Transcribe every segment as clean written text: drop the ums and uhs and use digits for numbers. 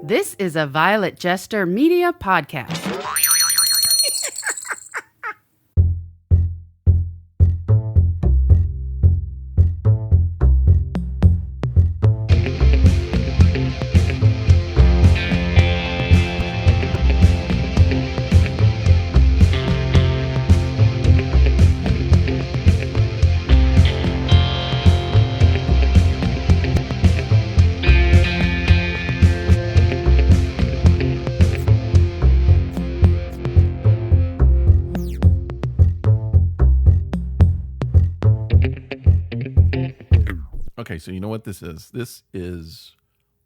This is a Violet Jester Media podcast. Okay, so you know what this is? This is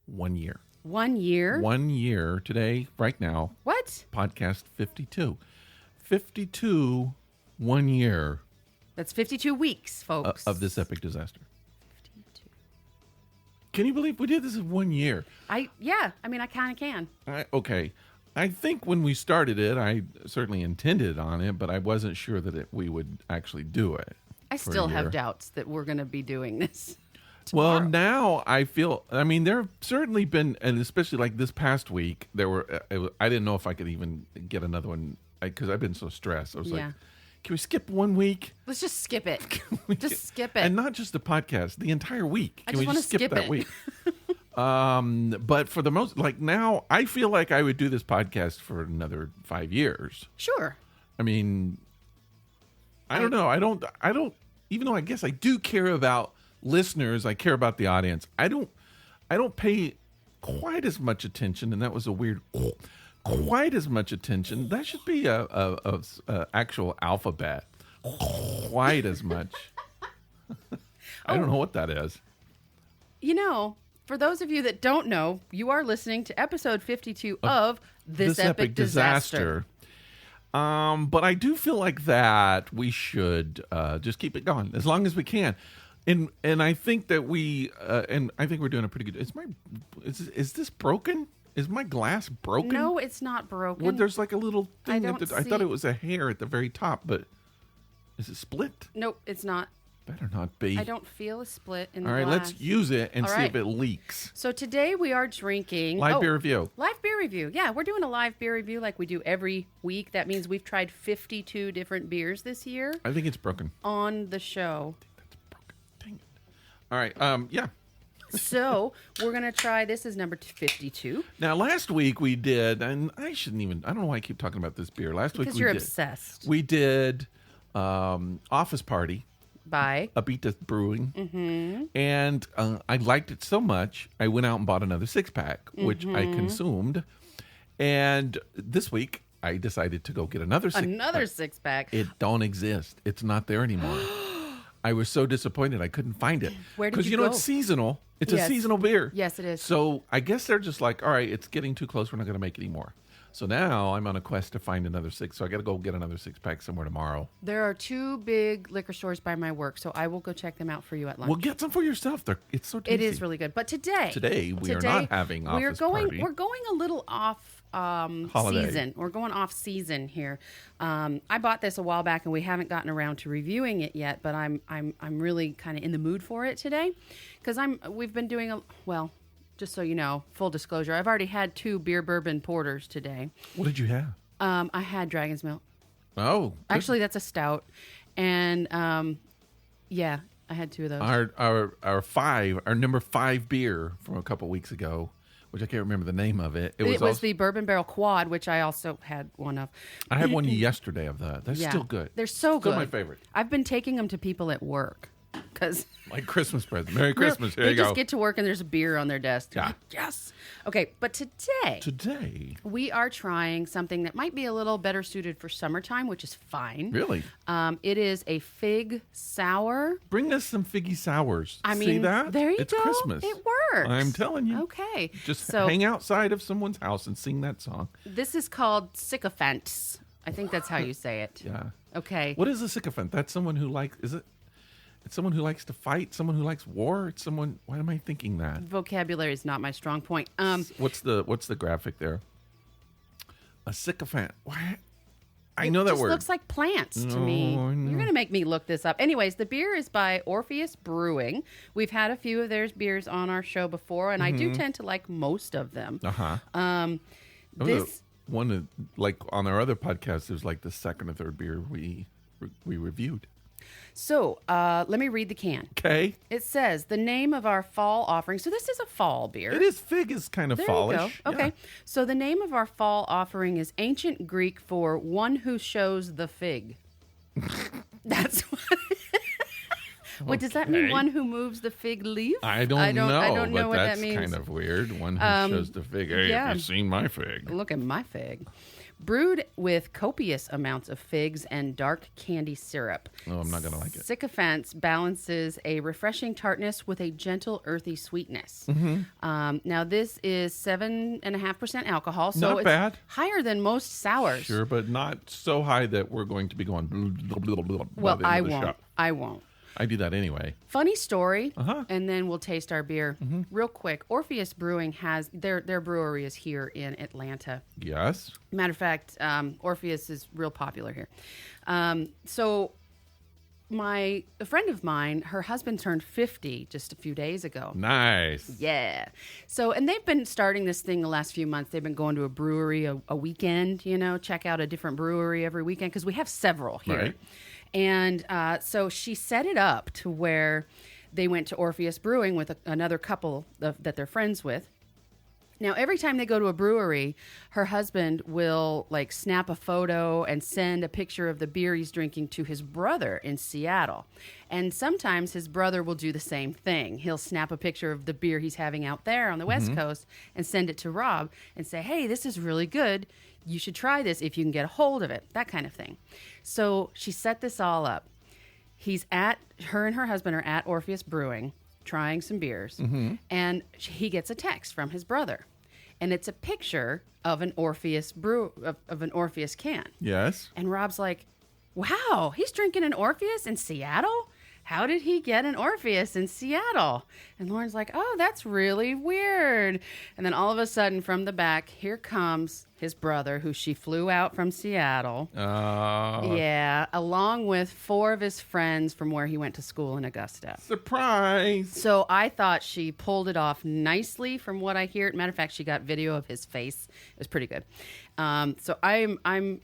1 year. 1 year? 1 year today, right now. What? Podcast 52. 52, 1 year That's 52 weeks, folks. of this epic disaster. 52. Can you believe we did this in 1 year? I kind of can. Okay. I think when we started it, I certainly intended on it, but I wasn't sure that we would actually do it. I for a still have year. doubts that we're going to be doing this. Well, tomorrow. now I feel, there have certainly been, and especially like this past week, I didn't know if I could even get another one because I've been so stressed. I was like, can we skip 1 week? Let's just skip it. Just skip it. And not just the podcast, the entire week. I Can just we wanna just skip skip that it. week? But for the most, like now, I feel like I would do this podcast for another 5 years. Sure. I mean, I don't know. I don't, even though I guess I do care about listeners, I care about the audience. I don't pay quite as much attention, and that was a weird quite as much attention. That should be a actual alphabet. Quite as much. I don't know what that is. You know, for those of you that don't know, you are listening to episode 52 of This Epic Disaster. But I do feel like that we should just keep it going as long as we can. And I think that I think we're doing a pretty good. Is this broken? Is my glass broken? No, it's not broken. Well, there's like a little thing. I see- thought it was a hair at the very top, but is it split? Nope, it's not. Better not be. I don't feel a split in the All right, glass. let's use it and All see right. if it leaks. So today we are drinking... Live beer review. Live beer review. Yeah, we're doing a live beer review like we do every week. That means we've tried 52 different beers this year I think it's broken. on the show. That's broken. Dang it. All right. Yeah. So we're going to try... This is number 52. Now, last week we did, and I don't know why I keep talking about this beer. Last week Because we you're did. obsessed. We did Office Party, By... Abita Brewing, Mm-hmm. and I liked it so much, I went out and bought another 6-pack, which I Mm-hmm. consumed. And this week, I decided to go get another 6-pack. Another six-pack. It don't exist. It's not there anymore. I was so disappointed I couldn't find it. Where did Because you know go? it's seasonal. It's a Yes. seasonal beer. Yes, it is. So I guess they're just like, all right, it's getting too close. We're not going to make any more. So now I'm on a quest to find another 6. So I got to go get another 6-pack somewhere tomorrow. There are 2 big liquor stores by my work, so I will go check them out for you at lunch. Well, get some for yourself. It's so tasty. It is really good. But today we are not having Office Party. We're going a little off Holiday. season. We're going off season here. I bought this a while back, and we haven't gotten around to reviewing it yet. But I'm really kind of in the mood for it today, because we've been doing just so you know, full disclosure, I've already had 2 beer bourbon porters today. What did you have? I had Dragon's Milk. Oh, good. Actually, that's a stout, and yeah, I had 2 of those. Our number 5 beer from a couple weeks ago, which I can't remember the name of it. It was also, the Bourbon Barrel Quad, which I also had one of. I had one yesterday of that. That's Yeah. still good. They're so good. Still my favorite. I've been taking them to people at work because Like Christmas present. Merry Christmas. Here they you just go. get to work and there's a beer on their desk. Yeah. Yes. Okay, but Today, we are trying something that might be a little better suited for summertime, which is fine. really, It is a fig sour. bring us some figgy sours. I See mean, that? there you it's go. Christmas. It works. I'm telling you. Okay. Just so hang outside of someone's house and sing that song. this is called sycophants. I think that's how you say it. Yeah. Okay. What is a sycophant? That's someone who likes. Is it? It's someone who likes to fight. Someone who likes war. It's someone. Why am I thinking that? Vocabulary is not my strong point. What's the graphic there? A sycophant. What? I know It that just word. looks like plants to me. No, I know. You're going to make me look this up. Anyways, the beer is by Orpheus Brewing. We've had a few of their beers on our show before, and I do tend to like most of them. Uh-huh. This One of, like on our other podcast, it was like the second or third beer we reviewed. So let me read the can. Okay. It says the name of our fall offering. So this is a fall beer. It is fig is kind of There fallish. you go. Okay. So the name of our fall offering is ancient Greek for one who shows the fig. That's what. Wait, does that mean Okay. one who moves the fig leaf? I don't know. I don't know but what that's that means. kind of weird. One who shows the fig. Hey, yeah. have you seen my fig? Look at my fig. Brewed with copious amounts of figs and dark candy syrup. Oh, I'm not going to like it. Sycophants balances a refreshing tartness with a gentle, earthy sweetness. Now, this is 7.5% alcohol, so Not it's bad. higher than most sours. Sure, but not so high that we're going to be going. Blah, blah, blah, blah, Well, by the end I of the won't. show. I won't. I do that anyway. Funny story, Uh-huh. and then we'll taste our beer real quick. Orpheus Brewing has their brewery is here in Atlanta. Yes. Matter of fact, Orpheus is real popular here. So, a friend of mine, her husband turned 50 just a few days ago. Nice. Yeah. So, and they've been starting this thing the last few months. They've been going to a brewery a weekend, check out a different brewery every weekend because we have several here. Right. And so she set it up to where they went to Orpheus Brewing with another couple that they're friends with. Now, every time they go to a brewery, her husband will like snap a photo and send a picture of the beer he's drinking to his brother in Seattle. And sometimes his brother will do the same thing. He'll snap a picture of the beer he's having out there on the West Coast and send it to Rob and say, hey, this is really good. You should try this if you can get a hold of it, that kind of thing. So she set this all up. Her and her husband are at Orpheus Brewing trying some beers, and he gets a text from his brother. And it's a picture of an Orpheus of an Orpheus can. Yes. And Rob's like, wow, he's drinking an Orpheus in Seattle? How did he get an Orpheus in Seattle? And Lauren's like, oh, that's really weird. And then all of a sudden from the back, here comes his brother, who she flew out from Seattle. Yeah, along with 4 of his friends from where he went to school in Augusta. Surprise. So I thought she pulled it off nicely from what I hear. Matter of fact, she got video of his face. It was pretty good. So I'm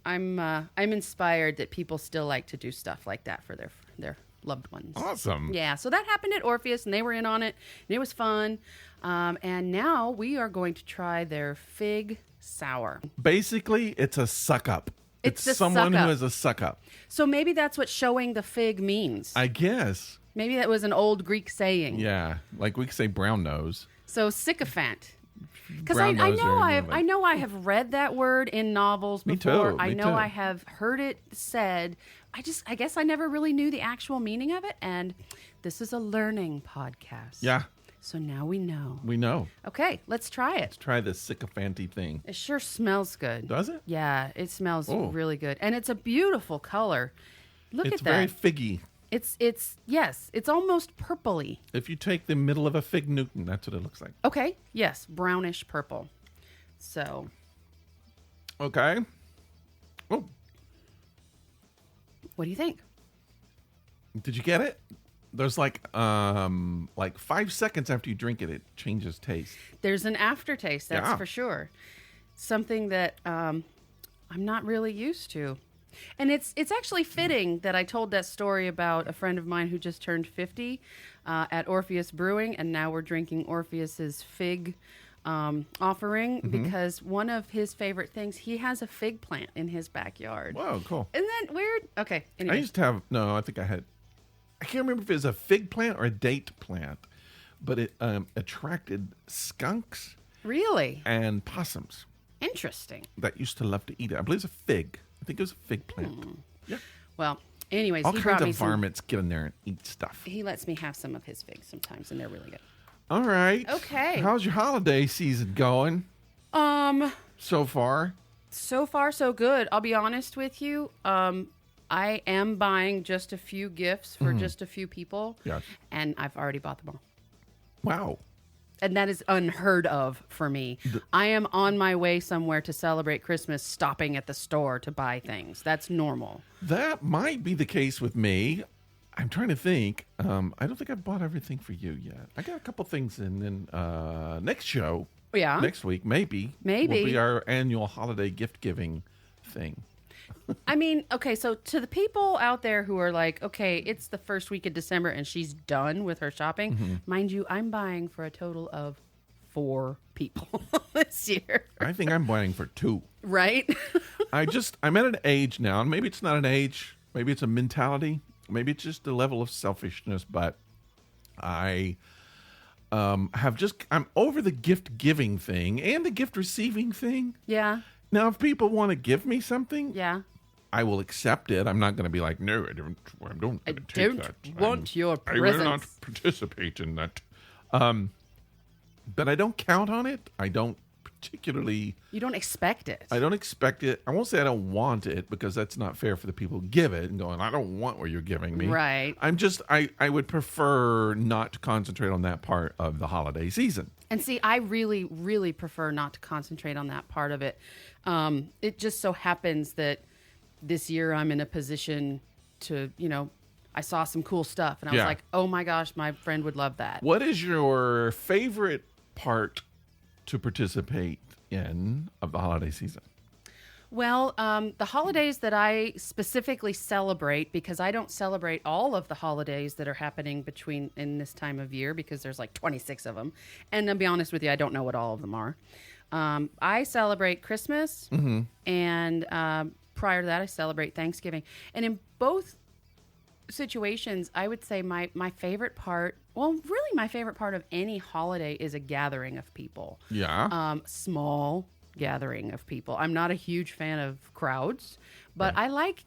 inspired that people still like to do stuff like that for their loved ones. Awesome. Yeah, so that happened at Orpheus, and they were in on it, and it was fun. And now we are going to try their fig sour. Basically, it's a suck up. It's a someone suck who up. is a suck up. So maybe that's what showing the fig means. I guess. Maybe that was an old Greek saying. Yeah. Like we could say brown nose. So sycophant. Because Brown I nose know or I know I have read that word in novels Me before. too, I me know too. I have heard it said. I guess I never really knew the actual meaning of it, and this is a learning podcast. Yeah. So now we know. We know. Okay, let's try it. Try this sycophanty thing. It sure smells good. Does it? Yeah, it smells Oh. really good, and it's a beautiful color. Look It's at that. very figgy. It's almost purpley. If you take the middle of a fig Newton, that's what it looks like. Okay, yes, brownish purple. So, Okay. Oh, what do you think? did you get it? There's like 5 seconds after you drink it, it changes taste. There's an aftertaste, that's Yeah. for sure. Something that I'm not really used to. And it's actually fitting that I told that story about a friend of mine who just turned 50 at Orpheus Brewing, and now we're drinking Orpheus's fig offering because one of his favorite things, he has a fig plant in his backyard. Whoa, cool. Isn't that weird? Okay, I anyway. used to have, no, I think I can't remember if it was a fig plant or a date plant, but it attracted skunks Really? and possums Interesting. that used to love to eat it. I believe it's a fig. I think it was a fig plant. Yeah. Well, anyways, All he kinds brought of me some. varmints get in there and eat stuff. He lets me have some of his figs sometimes, and they're really good. All right. Okay. How's your holiday season going so far? So far so good. I'll be honest with you. I am buying just a few gifts for just a few people. Yes. And I've already bought them all. Wow. And that is unheard of for me. I am on my way somewhere to celebrate Christmas, stopping at the store to buy things. That's normal. That might be the case with me. I'm trying to think. I don't think I've bought everything for you yet. I got a couple things, and then next show, Yeah. next week, maybe will be our annual holiday gift giving thing. I mean, okay, so to the people out there who are like, okay, it's the first week of December and she's done with her shopping, mind you, I'm buying for a total of 4 people this year. I think I'm buying for 2. Right? I'm at an age now, and maybe it's not an age, maybe it's a mentality, maybe it's just a level of selfishness, but I'm over the gift giving thing and the gift receiving thing. Yeah. Now, if people want to give me something, Yeah. I will accept it. I'm not going to be like, no, I don't I take don't that. want your I will presents. not participate in that. But I don't count on it. I don't particularly. You don't expect it. I don't expect it. I won't say I don't want it, because that's not fair for the people who give it and going, I don't want what you're giving me. Right. I would prefer not to concentrate on that part of the holiday season. And see, I really, really prefer not to concentrate on that part of it. It just so happens that this year I'm in a position to, I saw some cool stuff and I was Yeah. like, oh my gosh, my friend would love that. What is your favorite part to participate in of the holiday season? Well, the holidays that I specifically celebrate, because I don't celebrate all of the holidays that are happening in this time of year, because there's like 26 of them. And to be honest with you, I don't know what all of them are. I celebrate Christmas, and prior to that, I celebrate Thanksgiving. And in both situations, I would say my favorite part, really my favorite part of any holiday is a gathering of people. Yeah. Small gathering of people. I'm not a huge fan of crowds, but I like,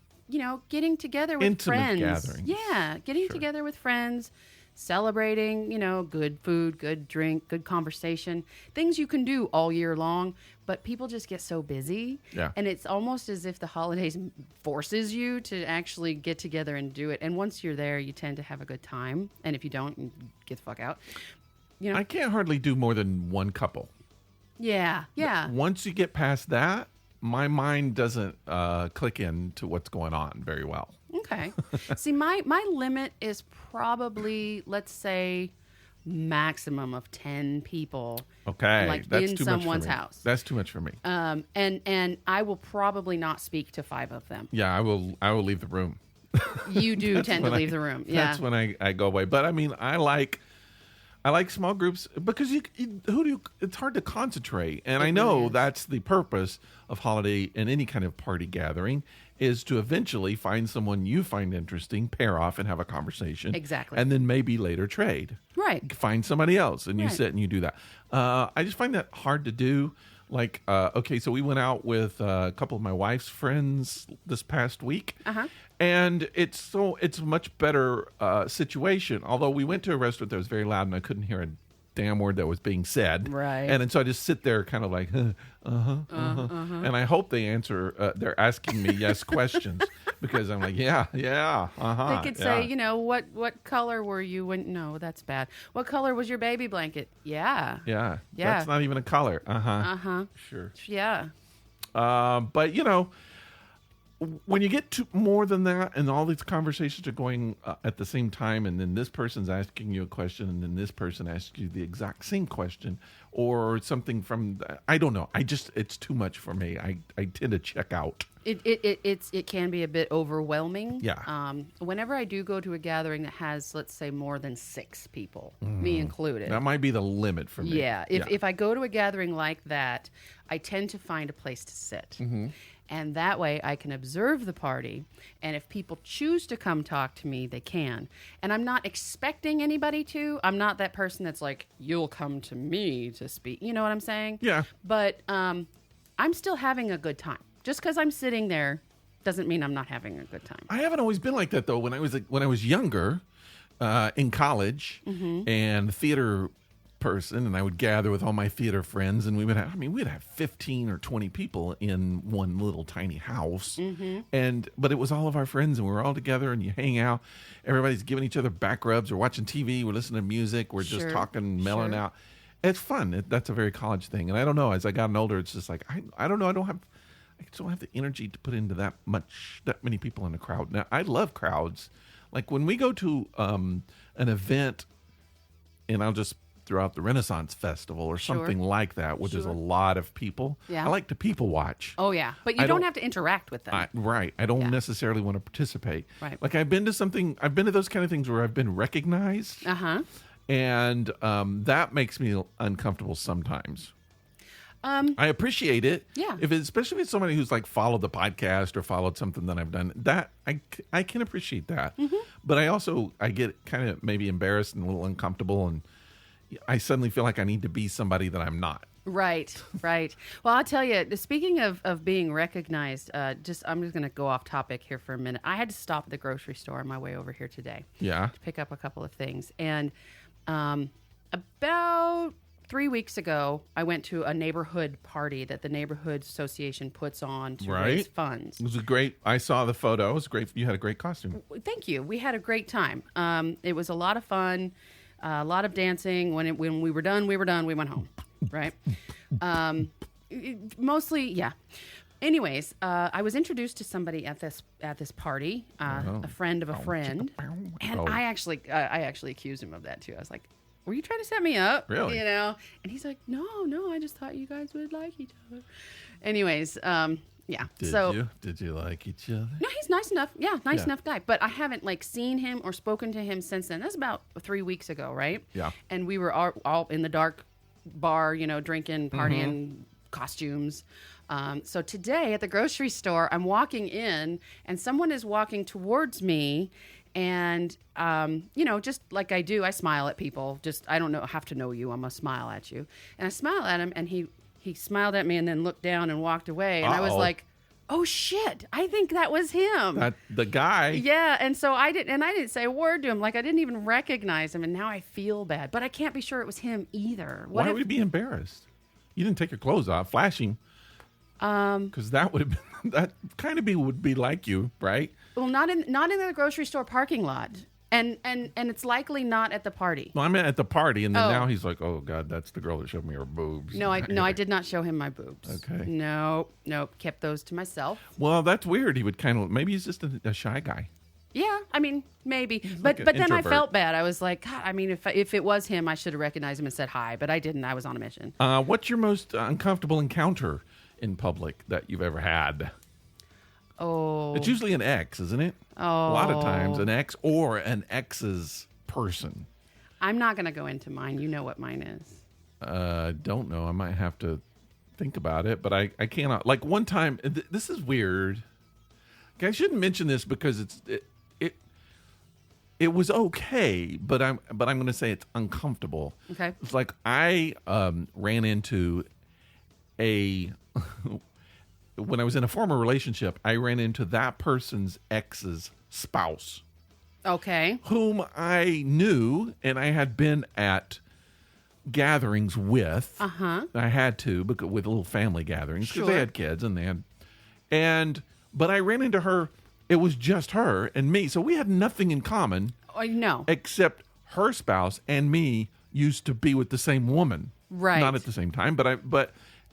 getting together with Intimate friends. gatherings. Yeah, getting together with friends, celebrating, good food, good drink, good conversation, things you can do all year long, but people just get so busy. Yeah. And it's almost as if the holidays forces you to actually get together and do it. And once you're there, you tend to have a good time. And if you don't, you get the fuck out. I can't hardly do more than one couple. Yeah. Once you get past that, my mind doesn't click into what's going on very well. Okay. See, my limit is probably, let's say, maximum of 10 people. Okay, Like that's in too someone's much for me. house. That's too much for me. And I will probably not speak to 5 of them. Yeah, I will leave the room. You do tend to leave the room. Yeah. That's when I go away. But I mean, I like small groups because it's hard to concentrate. And I know that's the purpose of holiday and any kind of party gathering, is to eventually find someone you find interesting, pair off and have a conversation. Exactly. And then maybe later trade. Right. Find somebody else and you Right. sit and you do that. I just find that hard to do. Like, okay, so we went out with a couple of my wife's friends this past week. Uh-huh. And it's a much better situation. Although we went to a restaurant that was very loud and I couldn't hear a damn word that was being said. Right. And so I just sit there kind of like, and I hope they answer, they're asking me yes questions because I'm like, yeah, They could say, what color were you when? No, that's bad. What color was your baby blanket? Yeah. Yeah. Yeah. That's not even a color. Uh-huh. Sure. Yeah. But when you get to more than that and all these conversations are going at the same time, and then this person's asking you a question and then this person asks you the exact same question or something I don't know. It's too much for me. I tend to check out. It can be a bit overwhelming. Yeah. Whenever I do go to a gathering that has, let's say, more than 6 people, me included. That might be the limit for me. Yeah. If I go to a gathering like that, I tend to find a place to sit. Mm-hmm. And that way I can observe the party. And if people choose to come talk to me, they can. And I'm not expecting anybody to. I'm not that person that's like, you'll come to me to speak. You know what I'm saying? Yeah. But I'm still having a good time. Just because I'm sitting there doesn't mean I'm not having a good time. I haven't always been like that though. When I was younger, in college, and theater person, and I would gather with all my theater friends, and we'd have 15 or 20 people in one little tiny house, but it was all of our friends, and we were all together, and you hang out. Everybody's giving each other back rubs. We're watching TV. We're listening to music. We're just Sure, talking, melling sure. out. It's fun. That's a very college thing. And I don't know, as I gotten older, it's just like, I don't know. I just don't have the energy to put into that many people in a crowd. Now, I love crowds. Like when we go to an event, and I'll just throw out the Renaissance Festival or something like that, where there's a lot of people. Yeah. I like to people watch. Oh, yeah. But you don't have to interact with them. Right. I don't necessarily want to participate. Right. Like I've been to those kind of things where I've been recognized. Uh-huh. And that makes me uncomfortable sometimes. I appreciate it. Yeah. Especially if it's somebody who's like followed the podcast or followed something that I've done, that I can appreciate that. Mm-hmm. But I get kind of maybe embarrassed and a little uncomfortable, and I suddenly feel like I need to be somebody that I'm not. Right. Well, I'll tell you, speaking of being recognized, I'm just going to go off topic here for a minute. I had to stop at the grocery store on my way over here today. Yeah. To pick up a couple of things. And about 3 weeks ago, I went to a neighborhood party that the neighborhood association puts on to raise funds. It was I saw the photo. It was great. You had a great costume. Thank you. We had a great time. It was a lot of fun, a lot of dancing. When we were done, we went home. Right? Mostly, yeah. Anyways, I was introduced to somebody at this party, a friend of a friend, and I actually accused him of that too. I was like, "Were you trying to set me up?" Really? You know? And he's like, "No, I just thought you guys would like each other." Anyways, yeah. Did you like each other? No, he's nice enough. Yeah, nice enough guy. But I haven't seen him or spoken to him since then. That's about 3 weeks ago, right? Yeah. And we were all in the dark bar, drinking, partying, costumes. So today at the grocery store, I'm walking in and someone is walking towards me, and just like I do, I smile at people. I don't have to know you. I'm gonna smile at you, and I smile at him, and he smiled at me and then looked down and walked away, and I was like, oh shit, I think that was him. The guy. Yeah, and so I didn't say a word to him. Like I didn't even recognize him, and now I feel bad. But I can't be sure it was him either. Why would you be embarrassed? You didn't take your clothes off, flash him. Because that would have been would be like you, right? Well, not in the grocery store parking lot, and it's likely not at the party. Well, I meant at the party, and then now he's like, "Oh God, that's the girl that showed me her boobs." No, I did not show him my boobs. Okay. Nope, kept those to myself. Well, that's weird. He would maybe he's just a shy guy. Yeah, I mean, maybe. But like then introvert. I felt bad. I was like, God, I mean, if it was him, I should have recognized him and said hi, but I didn't. I was on a mission. What's your most uncomfortable encounter in public that you've ever had? Oh. It's usually an ex, isn't it? Oh. A lot of times an ex or an ex's person. I'm not going to go into mine. You know what mine is. Don't know. I might have to think about it, but I cannot. Like one time, this is weird. Okay, I shouldn't mention this because it was okay, but I'm going to say it's uncomfortable. Okay. It's like I ran into when I was in a former relationship, I ran into that person's ex's spouse. Okay. Whom I knew and I had been at gatherings with. Uh-huh. I had to, because with little family gatherings, because they Sure. had kids but I ran into her. It was just her and me, so we had nothing in common. Oh, no. Except her spouse and me used to be with the same woman. Right. Not at the same time,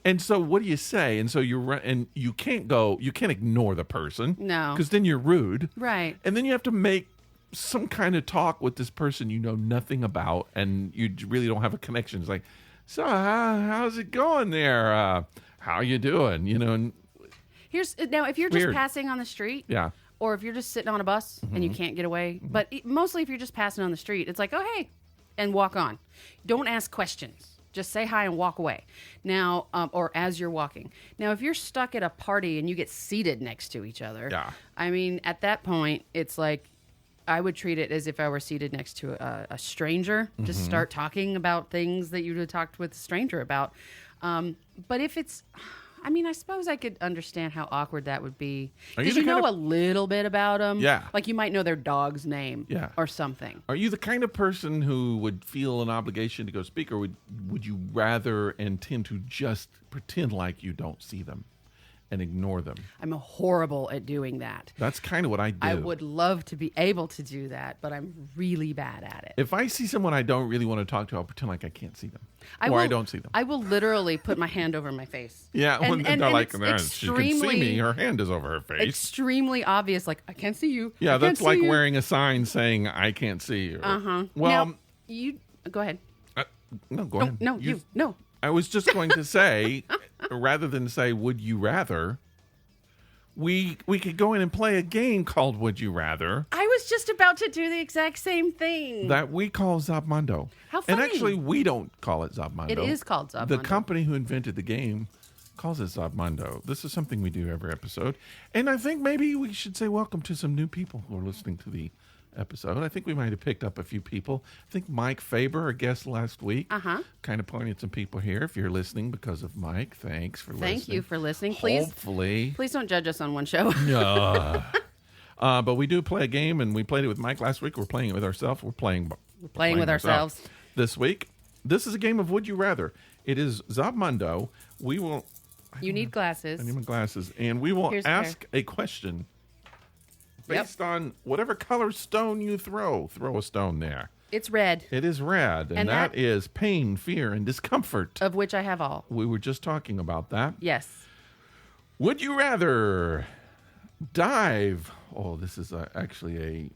and so what do you say? And so you can't ignore the person. No. Because then you're rude. Right. And then you have to make some kind of talk with this person you know nothing about, and you really don't have a connection. It's like, so how's it going there? How you doing? And Now, if you're just Weird. passing on the street. yeah. Or if you're just sitting on a bus and you can't get away. But mostly if you're just passing on the street, it's like, oh, hey, and walk on. Don't ask questions. Just say hi and walk away. Now, or as you're walking. Now, if you're stuck at a party and you get seated next to each other, Yeah. I mean, at that point, it's like I would treat it as if I were seated next to a stranger. Just start talking about things that you would have talked with a stranger about. But if it's... I mean, I suppose I could understand how awkward that would be. Because you know a little bit about them. Yeah. Like you might know their dog's name. Yeah. Or something. Are you the kind of person who would feel an obligation to go speak, or would you rather and tend to just pretend like you don't see them and ignore them. I'm horrible at doing that. That's kind of what I do. I would love to be able to do that, but I'm really bad at it. If I see someone I don't really want to talk to, I'll pretend like I can't see them. I don't see them. I will literally put my hand over my face. Yeah, when they're like, it's she can see me, her hand is over her face. Extremely obvious, like, I can't see you. Yeah, I that's can't like see you. wearing a sign saying, I can't see you. Uh-huh. Well, now, go ahead. No, go ahead. No. I was just going to say, rather than say, would you rather, we could go in and play a game called Would You Rather I was just about to do the exact same thing. that we call Zobmundo. How And funny. actually, we don't call it Zobmundo. It is called Zobmundo. The company who invented the game calls it Zobmundo. This is something we do every episode. And I think maybe we should say welcome to some new people who are listening to the episode. I think we might have picked up a few people. I think Mike Faber, our guest last week, kind of pointed some people here. If you're listening because of Mike, thanks for listening. Thank you for listening. Please, Hopefully. please don't judge us on one show. But we do play a game, and we played it with Mike last week. We're playing it with ourselves. We're playing with ourselves this week. This is a game of Would You Rather. It is Zobmundo. We will... You need glasses. I need my glasses. And we will Here's a ask a question based on whatever color stone you throw. Throw a stone there. It's red, It is red, and that is pain, fear, and discomfort. of which I have all. We were just talking about that. Yes. Would you rather dive? Oh, this is actually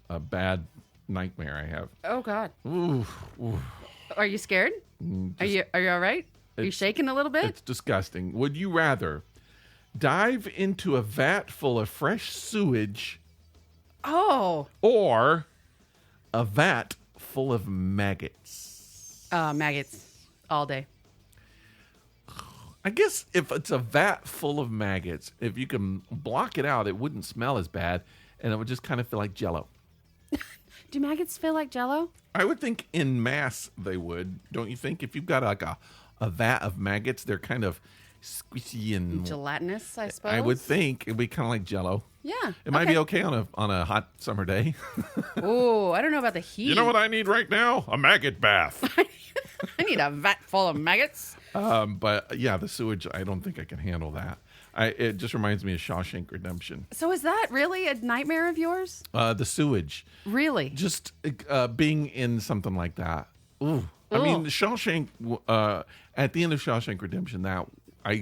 a bad nightmare I have. Oh God. Ooh, Are you scared? Are you all right? Are you shaking a little bit? it's disgusting. Would you rather dive into a vat full of fresh sewage Oh, or a vat full of maggots? maggots all day. I guess if it's a vat full of maggots, if you can block it out, it wouldn't smell as bad, and it would just kind of feel like Jell-O. Do maggots feel like Jell-O? I would think in mass they would. Don't you think? If you've got like a vat of maggots, they're kind of squishy and Gelatinous, I suppose. I would think it'd be kind of like Jell-O. Yeah. It might be okay on a hot summer day. Oh, I don't know about the heat. You know what I need right now? A maggot bath. I need a vat full of maggots. But yeah, the sewage, I don't think I can handle that. It just reminds me of Shawshank Redemption. So is that really a nightmare of yours? The sewage. Really? Just being in something like that. Ooh. I mean, Shawshank, at the end of Shawshank Redemption,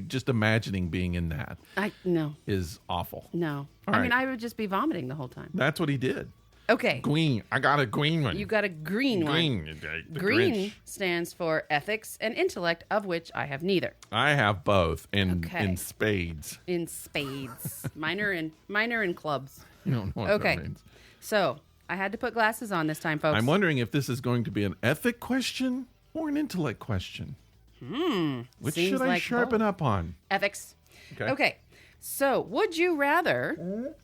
just imagining being in that No. is awful. No. All I mean, right. I would just be vomiting the whole time. That's what he did. Okay. Green. I got a green one. You got a green one. Green. The Green Grinch. stands for ethics and intellect, of which I have neither. I have both in Okay. spades. In spades. minor in clubs. You don't know what Okay. that means. So I had to put glasses on this time, folks. I'm wondering if this is going to be an ethic question or an intellect question. Which Seems should I like sharpen both. up on? Ethics. Okay. Okay. So would you rather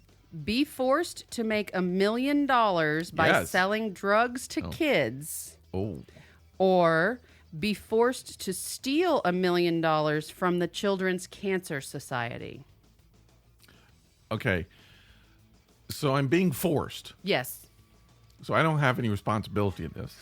be forced to make $1 million by Yes. selling drugs to kids, Oh. or be forced to steal $1 million from the Children's Cancer Society? Okay. So I'm being forced. Yes. So I don't have any responsibility in this.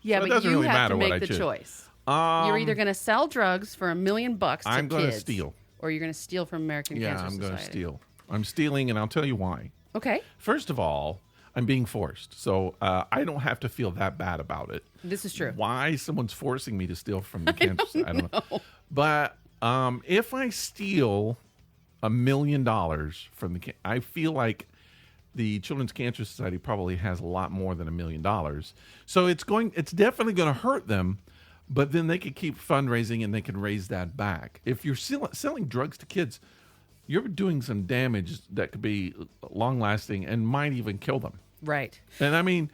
Yeah, So it but doesn't you really have matter to what make I the choose. choice. You're either going to sell drugs for $1 million to I'm gonna kids, steal. or you're going to steal from American Yeah, Cancer I'm Society. going to steal. I'm stealing, and I'll tell you why. Okay, First of all, I'm being forced. So I don't have to feel that bad about it. this is true. Why someone's forcing me to steal from the cancer? I don't know. But if I steal $1 million from I feel like the Children's Cancer Society probably has a lot more than $1 million. So it's definitely going to hurt them. But then they could keep fundraising and they can raise that back. If you're selling drugs to kids, you're doing some damage that could be long lasting and might even kill them. Right, And I mean,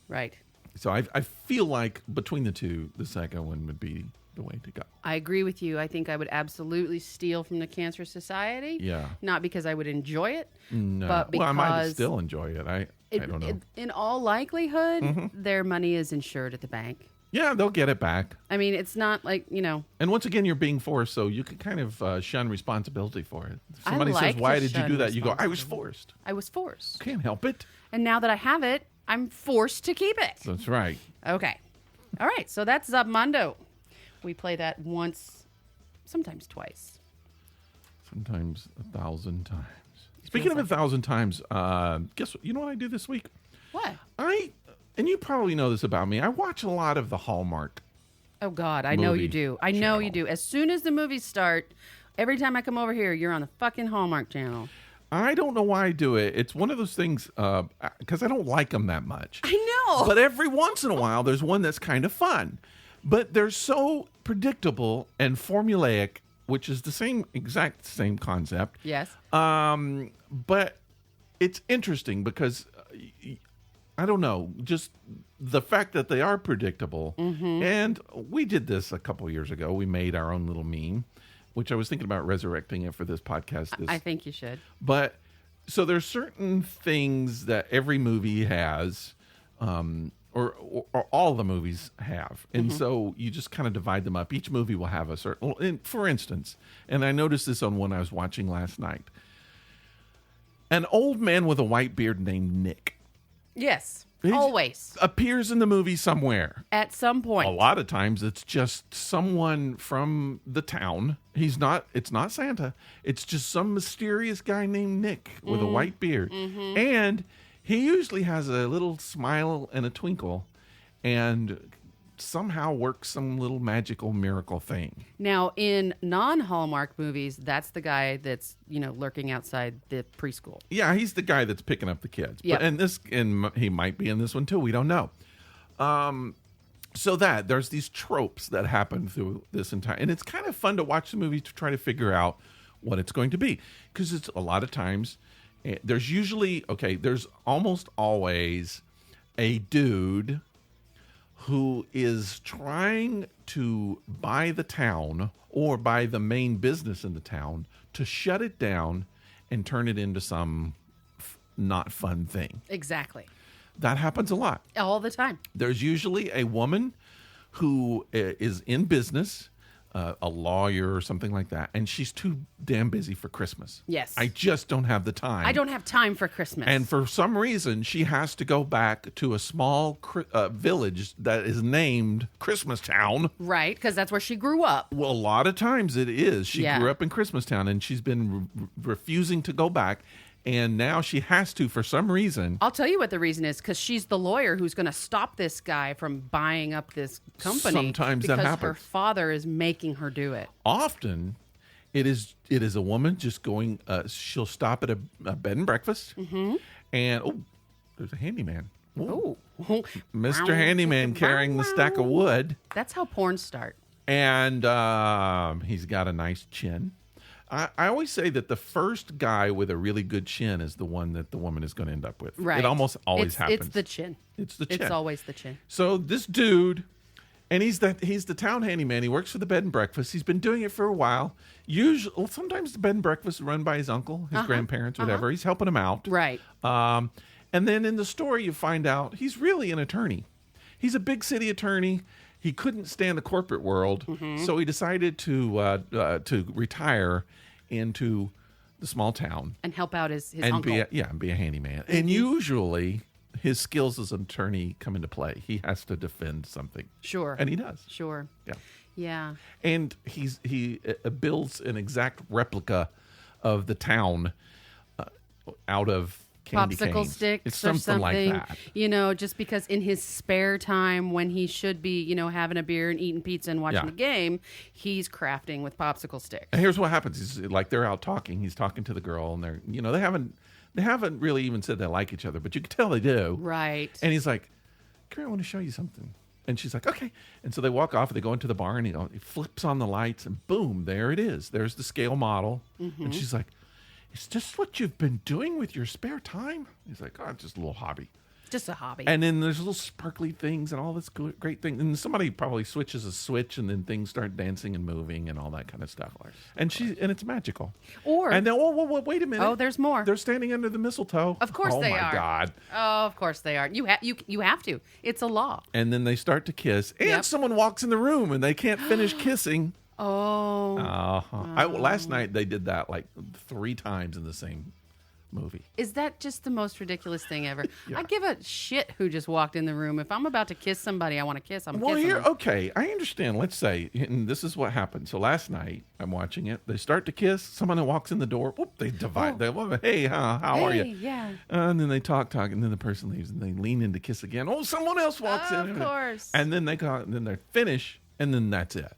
right. so I feel like between the two, the second one would be the way to go. I agree with you. I think I would absolutely steal from the Cancer Society. Yeah. Not because I would enjoy it, No. but because Well, I might still enjoy it. I don't know. in all likelihood, Mm-hmm. their money is insured at the bank. Yeah, they'll get it back. I mean, it's not like, And once again, you're being forced, so you can kind of shun responsibility for it. If I somebody like says, "Why to did you shun do that?" You go, "I was forced. I was forced. Can't help it." And now that I have it, I'm forced to keep it. That's right. Okay. All right. So that's Zobmundo. We play that once, sometimes twice. Sometimes 1,000 times. Speaking of 1,000 times, guess what? You know what I do this week? What? And you probably know this about me. I watch a lot of the Hallmark. Oh, God, I know you Movie do. I know you channel. do. As soon as the movies start, every time I come over here, you're on the fucking Hallmark Channel. I don't know why I do it. It's one of those things because I don't like them that much. I know. But every once in a while, there's one that's kind of fun. But they're so predictable and formulaic, which is the exact same concept. Yes. But it's interesting because I don't know, just the fact that they are predictable. And we did this a couple years ago. We made our own little meme, which I was thinking about resurrecting it for this podcast. I think you should. But so there's certain things that every movie has, or all the movies have. And so you just kind of divide them up. Each movie will have a certain, for instance, and I noticed this on one I was watching last night. An old man with a white beard named Nick Yes. He Always. appears in the movie somewhere. At some point. A lot of times it's just someone from the town. It's not Santa. It's just some mysterious guy named Nick with a white beard. And he usually has a little smile and a twinkle and somehow works some little magical miracle thing. Now, in non-Hallmark movies, that's the guy that's, lurking outside the preschool. Yeah, he's the guy that's picking up the kids. Yep. And he might be in this one too. We don't know. So there's these tropes that happen through this entire, and it's kind of fun to watch the movie to try to figure out what it's going to be, because it's a lot of times there's almost always a dude who is trying to buy the town or buy the main business in the town to shut it down and turn it into some not fun thing. Exactly. That happens a lot. All the time. There's usually a woman who is in business, a lawyer or something like that, and she's too damn busy for Christmas. Yes. I just don't have the time. I don't have time for Christmas. And for some reason, she has to go back to a small village that is named Christmas Town. Right, because that's where she grew up. Well, a lot of times it is. She Yeah. grew up in Christmas Town, and she's been refusing to go back. And now she has to for some reason. I'll tell you what the reason is, because she's the lawyer who's going to stop this guy from buying up this company. Sometimes that because happens. her father is making her do it. Often, it is a woman just going. She'll stop at a bed and breakfast, and there's a handyman. Ooh. Oh, Mr. Handyman carrying the stack of wood, that's how porn start. and he's got a nice chin. I always say that the first guy with a really good chin is the one that the woman is going to end up with. Right. It almost always happens. It's the chin. It's the chin. It's always the chin. So this dude, and he's the town handyman. He works for the bed and breakfast. He's been doing it for a while. Sometimes the bed and breakfast is run by his uncle, his grandparents, whatever. He's helping him out. Right. And then in the story, you find out he's really an attorney. He's a big city attorney. He couldn't stand the corporate world, so he decided to retire into the small town And help out his and uncle. be a handyman. And usually, his skills as an attorney come into play. He has to defend something, Sure. and he does. Sure. Yeah, Yeah. and he builds an exact replica of the town out of candy Popsicle canes. sticks It's or something something. like that. Just because in his spare time when he should be, having a beer and eating pizza and watching Yeah. the game, he's crafting with popsicle sticks. And here's what happens: is like they're out talking. He's talking to the girl, and they haven't really even said they like each other, but you can tell they do. Right. And he's like, "Come here, I want to show you something." And she's like, "Okay." And so they walk off. And they go into the bar, and he flips on the lights, and boom, there it is. There's the scale model. And she's like, "Is this what you've been doing with your spare time?" He's like, "Oh, it's just a little hobby." Just a hobby. And then there's little sparkly things and all this great thing. And somebody probably switches a switch, and then things start dancing and moving and all that kind of stuff. And it's magical. Or- and then wait a minute. Oh, there's more. They're standing under the mistletoe. Of course they are. Oh my God. Oh, of course they are. You have to. It's a law. And then they start to kiss, and Yep. someone walks in the room, and they can't finish kissing. Oh. Last night they did that like 3 times in the same movie. Is that just the most ridiculous thing ever? Yeah. I give a shit who just walked in the room. If I'm about to kiss somebody I want to kiss, I'm Well, kissing here, them. okay, I understand. Let's say, and this is what happened. So last night, I'm watching it. They start to kiss. Someone walks in the door. Whoop, they divide. They, well, hey, how are you? Yeah. And then they talk, and then the person leaves, and they lean in to kiss again. Oh, someone else walks in. Of course. And then they go, and then they finish, and then that's it.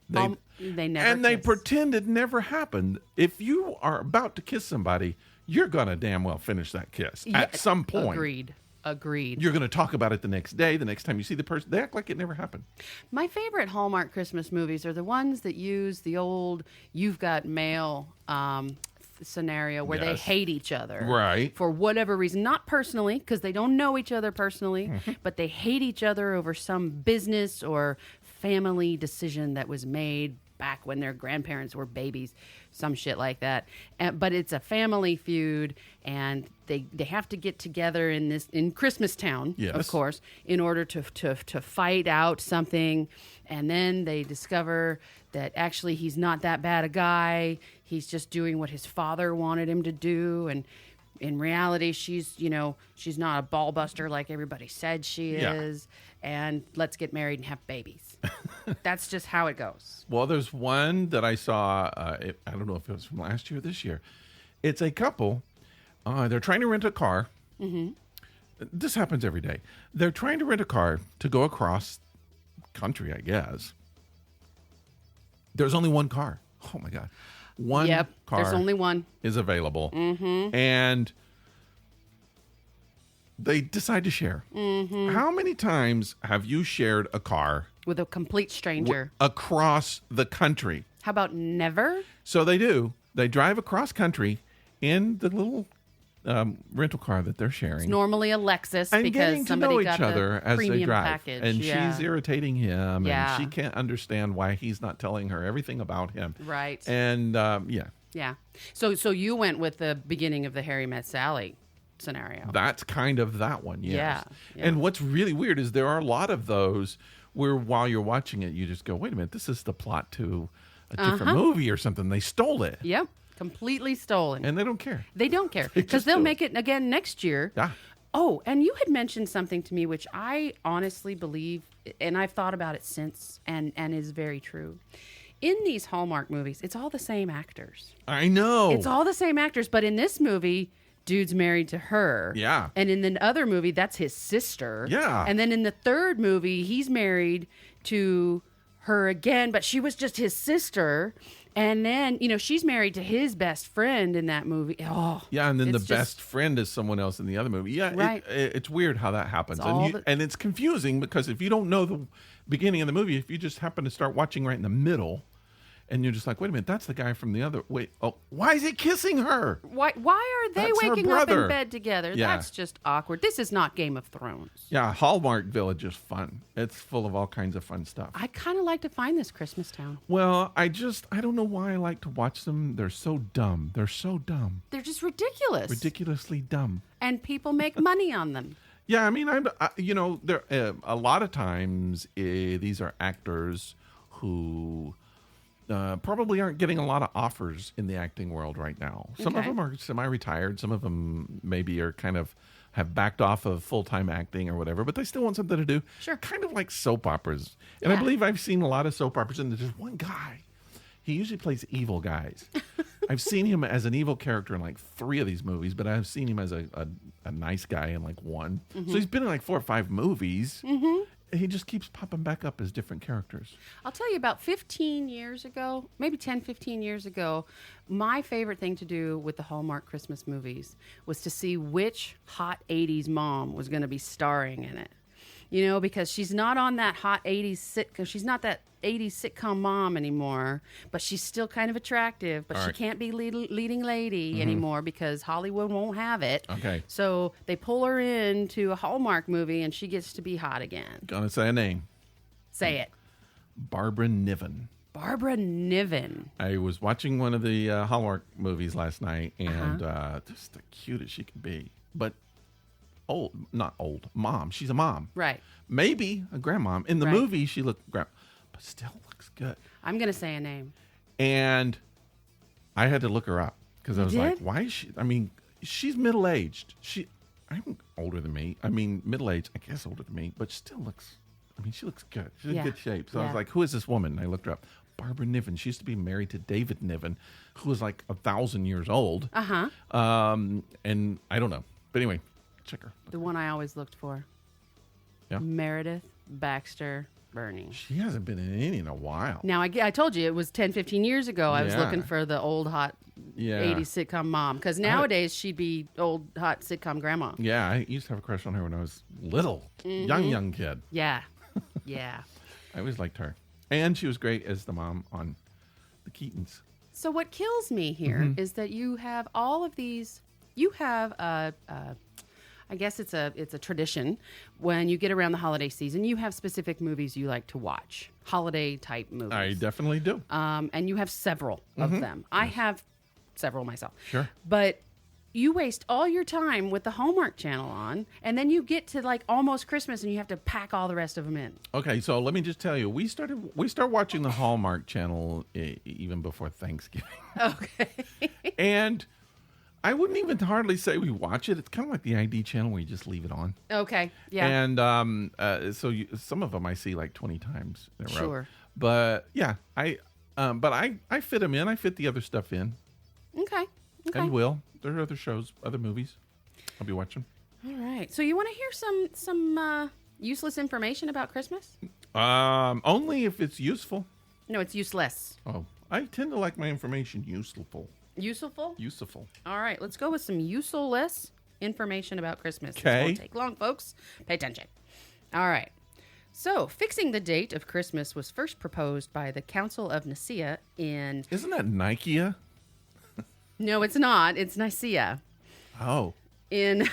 They never and they kiss. pretend it never happened. If you are about to kiss somebody, you're gonna damn well finish that kiss at some point. Agreed. You're gonna talk about it the next day, the next time you see the person. They act like it never happened. My favorite Hallmark Christmas movies are the ones that use the old "You've Got Mail" scenario where they Yes. hate each other, Right. For whatever reason, not personally because they don't know each other personally, Mm-hmm. but they hate each other over some business or family decision that was made back when their grandparents were babies, some shit like that. But it's a family feud, and they have to get together in Christmastown, Yes. of course, in order to fight out something. And then they discover that actually he's not that bad a guy. He's just doing what his father wanted him to do. And in reality, she's not a ball buster like everybody said she Yeah. is. And let's get married and have babies. That's just how it goes. Well, there's one that I saw. I don't know if it was from last year or this year. It's a couple. They're trying to rent a car. Mm-hmm. This happens every day. They're trying to rent a car to go across country, I guess. There's only one car. Oh my God. One Yep. car There's only one. is available. Mm-hmm. And they decide to share. Mm-hmm. How many times have you shared a car With a complete stranger. across the country? How about never? So they do. They drive across country in the little rental car that they're sharing. Normally a Lexus And because getting to somebody know got each other the as premium they drive. package. And Yeah. she's irritating him, Yeah. and she can't understand why he's not telling her everything about him. Right. And yeah, Yeah. So you went with the beginning of the Harry Met Sally scenario. that's kind of that one. Yes. Yeah. And what's really weird is there are a lot of those where while you're watching it, you just go, wait a minute, this is the plot to a different movie or something. They stole it. Yep. Completely stolen. And they don't care. They don't care just because they'll do make it again next year. Yeah. Oh, and you had mentioned something to me which I honestly believe, and I've thought about it since, and is very true. In these Hallmark movies, it's all the same actors. I know. It's all the same actors, but in this movie, dude's married to her. Yeah. And in the other movie, that's his sister. Yeah. And then in the third movie, he's married to her again, but she was just his sister. And then, she's married to his best friend in that movie. Oh, Yeah, and then the it's best just- friend is someone else in the other movie. Yeah, Right. it's weird how that happens. all And, the- and it's confusing because if you don't know the beginning of the movie, if you just happen to start watching right in the middle, and you're just like, wait a minute, that's the guy from the other. Wait, oh, why is he kissing her? Why are they That's her waking up brother. in bed together? Yeah. That's just awkward. This is not Game of Thrones. Yeah, Hallmark Village is fun. It's full of all kinds of fun stuff. I kind of like to find this Christmas town. Well, I don't know why I like to watch them. They're so dumb. They're so dumb. They're just ridiculous. Ridiculously dumb. And people make money on them. Yeah, I mean, there a lot of times these are actors who probably aren't getting a lot of offers in the acting world right now. Some of Okay. them are semi-retired. Some of them maybe are kind of have backed off of full-time acting or whatever, but they still want something to do. Sure. Kind of like soap operas. And I Yeah. believe I've seen a lot of soap operas, and there's just one guy. He usually plays evil guys. I've seen him as an evil character in like 3 of these movies, but I've seen him as a nice guy in like 1. So he's been in like 4 or 5 movies. Mm-hmm. He just keeps popping back up as different characters. I'll tell you, about 15 years ago, maybe 10, 15 years ago, my favorite thing to do with the Hallmark Christmas movies was to see which hot 80s mom was going to be starring in it. Because she's not on that hot 80s sitcom. She's not that 80s sitcom mom anymore, but she's still kind of attractive. But All she right. can't be leading lady anymore because Hollywood won't have it. Okay. So they pull her into a Hallmark movie and she gets to be hot again. Gonna say a name. Say it. Barbara Niven. Barbara Niven. I was watching one of the Hallmark movies last night, and Uh-huh. just the cutest she could be. But not old, mom. She's a mom. Right. Maybe a grandmom. In the Right. movie, she looked but still looks good. I'm going to say a name. And I had to look her up because I was like, did? why is she? I mean, she's middle aged. I'm older than me. I mean, middle aged. I guess older than me, but still looks. I mean, she looks good. She's in good shape. So I was like, who is this woman? And I looked her up. Barbara Niven. She used to be married to David Niven, who was like 1,000 years old. Uh-huh. And I don't know. But anyway, check her. The one I always looked for. Yeah. Meredith Baxter Birney. She hasn't been in any in a while. Now, I told you it was 10, 15 years ago. I was Yeah. looking for the old, hot Yeah. 80s sitcom mom. Because nowadays, she'd be old, hot sitcom grandma. Yeah, I used to have a crush on her when I was little. Young kid. Yeah. Yeah. I always liked her. And she was great as the mom on the Keatons. So what kills me here is that you have all of these. You have I guess it's a tradition when you get around the holiday season. You have specific movies you like to watch, holiday type movies. I definitely do. And you have several of them. I have several myself. Sure. But you waste all your time with the Hallmark Channel on, and then you get to like almost Christmas, and you have to pack all the rest of them in. Okay, so let me just tell you, we start watching the Hallmark Channel even before Thanksgiving. Okay. And I wouldn't even hardly say we watch it. It's kind of like the ID channel where you just leave it on. Okay. Yeah. And some of them I see like 20 times in a row. Sure. But yeah, I fit them in. I fit the other stuff in. Okay. And will. There are other shows, other movies I'll be watching. All right. So you want to hear some useless information about Christmas? Only if it's useful. No, it's useless. Oh, I tend to like my information useful. Useful? Useful. All right. Let's go with some useless information about Christmas. This Okay. won't take long, folks. Pay attention. All right. So, fixing the date of Christmas was first proposed by the Council of Nicaea in... Isn't that Nicaea? No, it's not. It's Nicaea. Oh. In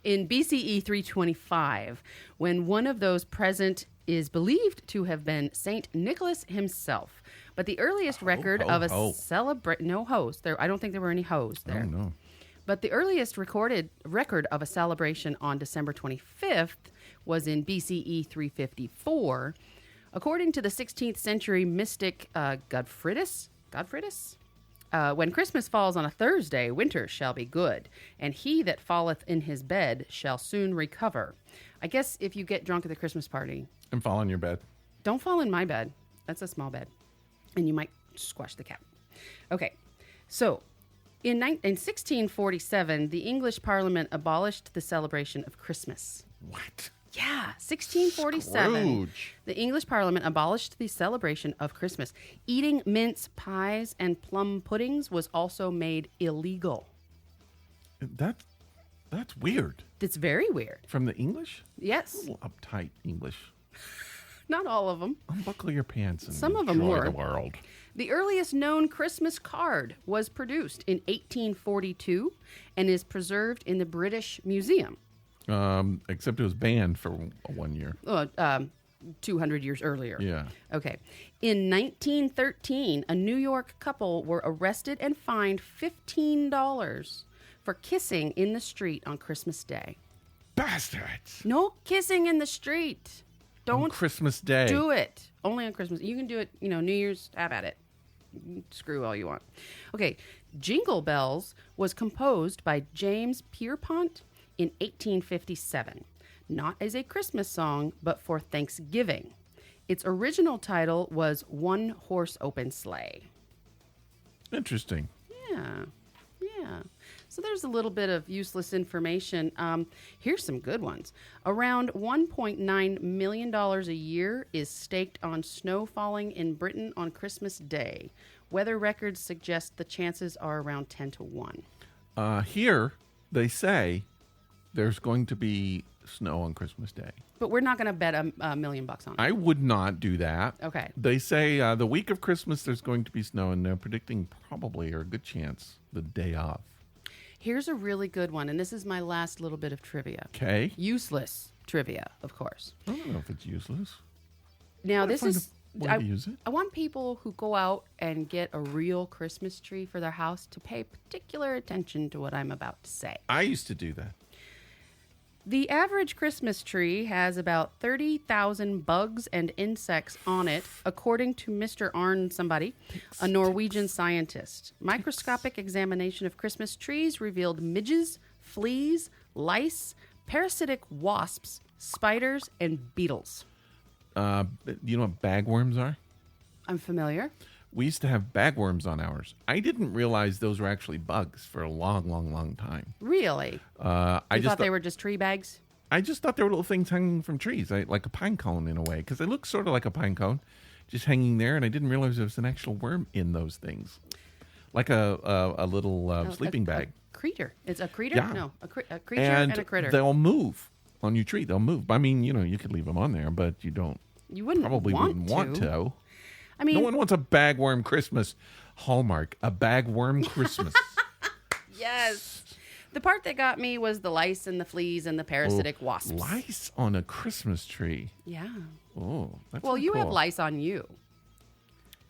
BCE 325, when one of those present is believed to have been Saint Nicholas himself. But the earliest record of a celebration... No host. I don't think there were any hosts there. Oh, no. But the earliest recorded record of a celebration on December 25th was in BCE 354. According to the 16th century mystic Godfridus, when Christmas falls on a Thursday, winter shall be good, and he that falleth in his bed shall soon recover. I guess if you get drunk at the Christmas party... And fall on your bed. Don't fall in my bed. That's a small bed. And you might squash the cat. Okay, so... In 1647, the English Parliament abolished the celebration of Christmas. What? Yeah, 1647. Scrooge. The English Parliament abolished the celebration of Christmas. Eating mince pies and plum puddings was also made illegal. That's weird. It's very weird. From the English? Yes. A little uptight English. Not all of them. Unbuckle your pants and Some of them enjoy were. the world. The earliest known Christmas card was produced in 1842 and is preserved in the British Museum. Except it was banned for 1 year. 200 years earlier. Yeah. Okay. In 1913, a New York couple were arrested and fined $15 for kissing in the street on Christmas Day. Bastards. No kissing in the street. On Don't Christmas Day. do it. Only on Christmas. You can do it, New Year's, have at it. Screw all you want. Okay. Jingle Bells was composed by James Pierpont in 1857. Not as a Christmas song, but for Thanksgiving. Its original title was One Horse Open Sleigh. Interesting. Yeah. So there's a little bit of useless information. Here's some good ones. Around $1.9 million a year is staked on snow falling in Britain on Christmas Day. Weather records suggest the chances are around 10 to 1. Here, they say there's going to be snow on Christmas Day. But we're not going to bet $1 million on it. I would not do that. Okay. They say the week of Christmas there's going to be snow, and they're predicting probably, or a good chance, the day of. Here's a really good one, and this is my last little bit of trivia. Okay. Useless trivia, of course. I don't know if it's useless. Now, Gotta this find is... a way to use it. I want people who go out and get a real Christmas tree for their house to pay particular attention to what I'm about to say. I used to do that. The average Christmas tree has about 30,000 bugs and insects on it, according to Mr. Arne somebody, a Norwegian scientist. Microscopic examination of Christmas trees revealed midges, fleas, lice, parasitic wasps, spiders, and beetles. You know what bagworms are? I'm familiar. We used to have bagworms on ours. I didn't realize those were actually bugs for a long, long, long time. Really? I You just thought they were just tree bags? I just thought they were little things hanging from trees, like a pine cone in a way, because they look sort of like a pine cone, just hanging there. And I didn't realize there was an actual worm in those things, like a little sleeping bag. A creature. It's a creature? Yeah. No, a creature and a critter. They'll move on your tree. They'll move. I mean, you could leave them on there, but you wouldn't wouldn't want to. I mean, No one wants a bagworm Christmas. Hallmark, a bagworm Christmas. yes. The part that got me was the lice and the fleas and the parasitic wasps. Lice on a Christmas tree. Yeah. Oh, that's Well, so you cool. have lice on you.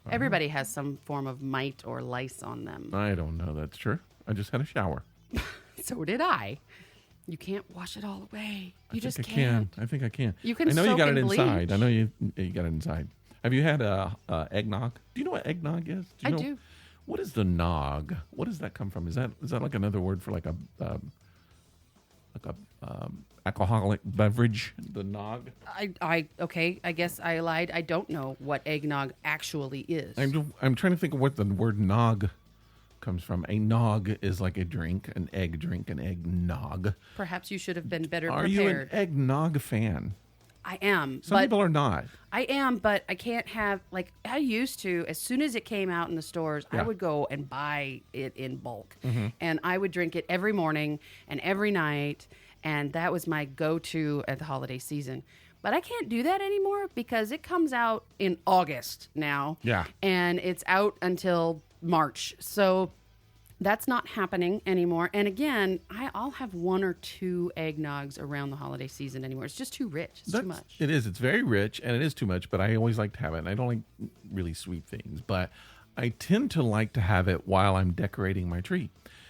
Everybody has some form of mite or lice on them. I don't know. That's true. I just had a shower. So did I. You can't wash it all away. You just I think can't. I think I can. You can I know you soak got it in inside. bleach. I know you got it inside. Have you had eggnog? Do you know what eggnog is? I know, do. What is the nog? What does that come from? Is that like another word for like a alcoholic beverage? The nog. Okay. I guess I lied. I don't know what eggnog actually is. I'm trying to think of what the word nog comes from. A nog is like a drink, an eggnog. Perhaps you should have been better Are prepared. you an eggnog fan? I am. Some but people are not. I am, but I can't have, like, I used to, as soon as it came out in the stores, I Yeah. would go and buy it in bulk. Mm-hmm. And I would drink it every morning and every night. And that was my go to at the holiday season. But I can't do that anymore because it comes out in August now. Yeah. And it's out until March. So that's not happening anymore. And again, I'll have one or two eggnogs around the holiday season anymore. It's just too rich. It's too much. It is. It's very rich, and it is too much. But I always like to have it. And I don't like really sweet things, but I tend to like to have it while I'm decorating my tree.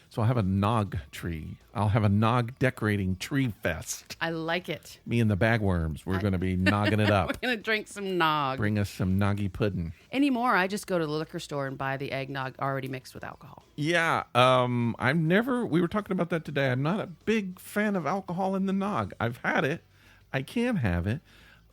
So I'll have a nog tree. I'll have a nog decorating tree fest. I like it. Me and the bagworms, we're going to be nogging it up. We're going to drink some nog. Bring us some noggy pudding. Anymore, I just go to the liquor store and buy the eggnog already mixed with alcohol. Yeah, we were talking about that today. I'm not a big fan of alcohol in the nog. I've had it. I can have it.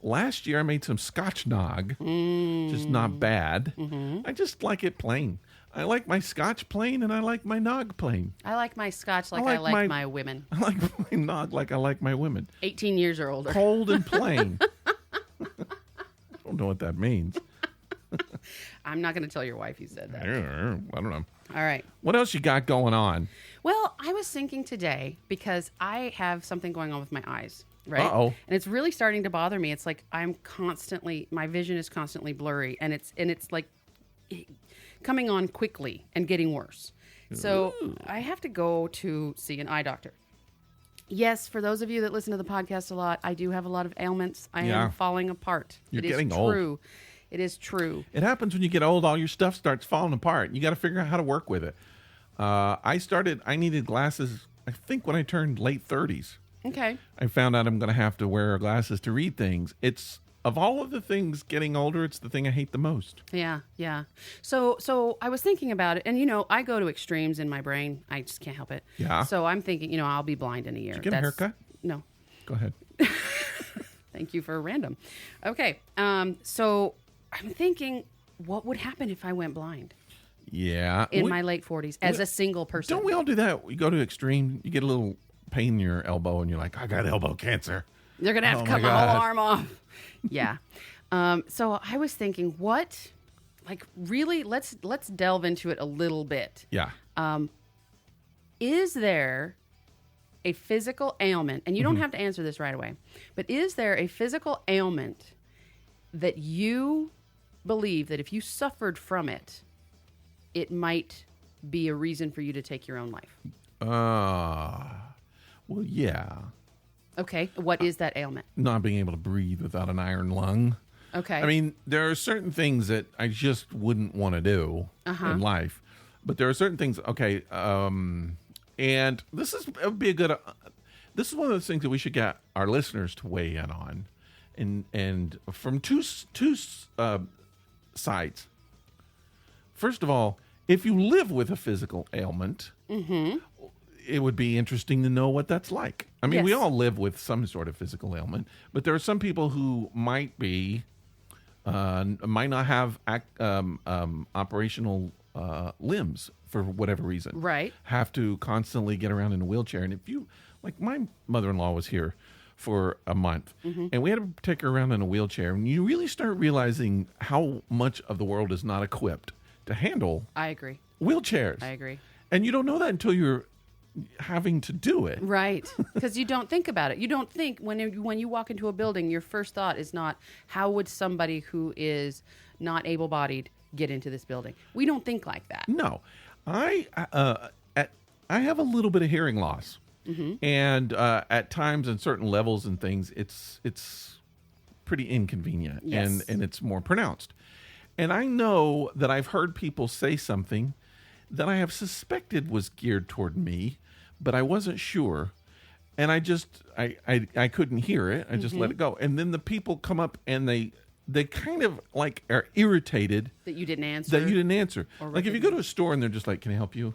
Last year I made some Scotch nog, just not bad. Mm-hmm. I just like it plain. I like my Scotch plain and I like my nog plain. I like my scotch like I like my women. I like my nog like I like my women. 18 years or older. Cold and plain. I don't know what that means. I'm not going to tell your wife you said that. I don't know. All right. What else you got going on? Well, I was thinking today because I have something going on with my eyes, right? Uh-oh. And it's really starting to bother me. It's like my vision is constantly blurry, and it's like coming on quickly and getting worse. So I have to go to see an eye doctor. Yes, for those of you that listen to the podcast a lot, I do have a lot of ailments. I am falling apart. You're It is getting old. true. It is true. It happens when you get old. All your stuff starts falling apart. You got to figure out how to work with it. I needed glasses, I think, when I turned late 30s. Okay. I found out I'm going to have to wear glasses to read things. It's, of all of the things getting older, it's the thing I hate the most. Yeah. So I was thinking about it, and I go to extremes in my brain. I just can't help it. Yeah. So I'm thinking, I'll be blind in a year. Did you get a haircut? No. Go ahead. Thank you for a random. Okay. So I'm thinking, what would happen if I went blind Yeah. in my late 40s as a single person? Don't we all do that? You go to extreme, you get a little pain in your elbow, and you're like, I got elbow cancer. They're gonna have to Oh cut my my whole God. arm off. Yeah. So I was thinking, really? Let's delve into it a little bit. Yeah. Is there a physical ailment, and you don't have to answer this right away, but is there a physical ailment that you believe that if you suffered from it, it might be a reason for you to take your own life? Well, yeah. Okay. What is that ailment? Not being able to breathe without an iron lung. Okay. I mean, there are certain things that I just wouldn't want to do in life, but there are certain things. Okay, and it would be a good. this is one of those things that we should get our listeners to weigh in on, and from two sides. First of all, if you live with a physical ailment, it would be interesting to know what that's like. I mean, we Yes. all live with some sort of physical ailment, but there are some people who might not have operational limbs for whatever reason. Right. Have to constantly get around in a wheelchair. And if you, like my mother-in-law was here for a month, and we had to take her around in a wheelchair, and you really start realizing how much of the world is not equipped to handle I agree. wheelchairs. I agree. And you don't know that until you're having to do it. Right, because you don't think about it. You don't think when you walk into a building, your first thought is not how would somebody who is not able-bodied get into this building. We don't think like that. No, I have a little bit of hearing loss, and at times in certain levels and things, it's pretty inconvenient, Yes. and it's more pronounced. And I know that I've heard people say something that I have suspected was geared toward me, but I wasn't sure. And I couldn't hear it. I just let it go. And then the people come up and they kind of like are irritated That you didn't answer. that you didn't answer. Or Like if you go to a store and they're just like, "Can I help you?"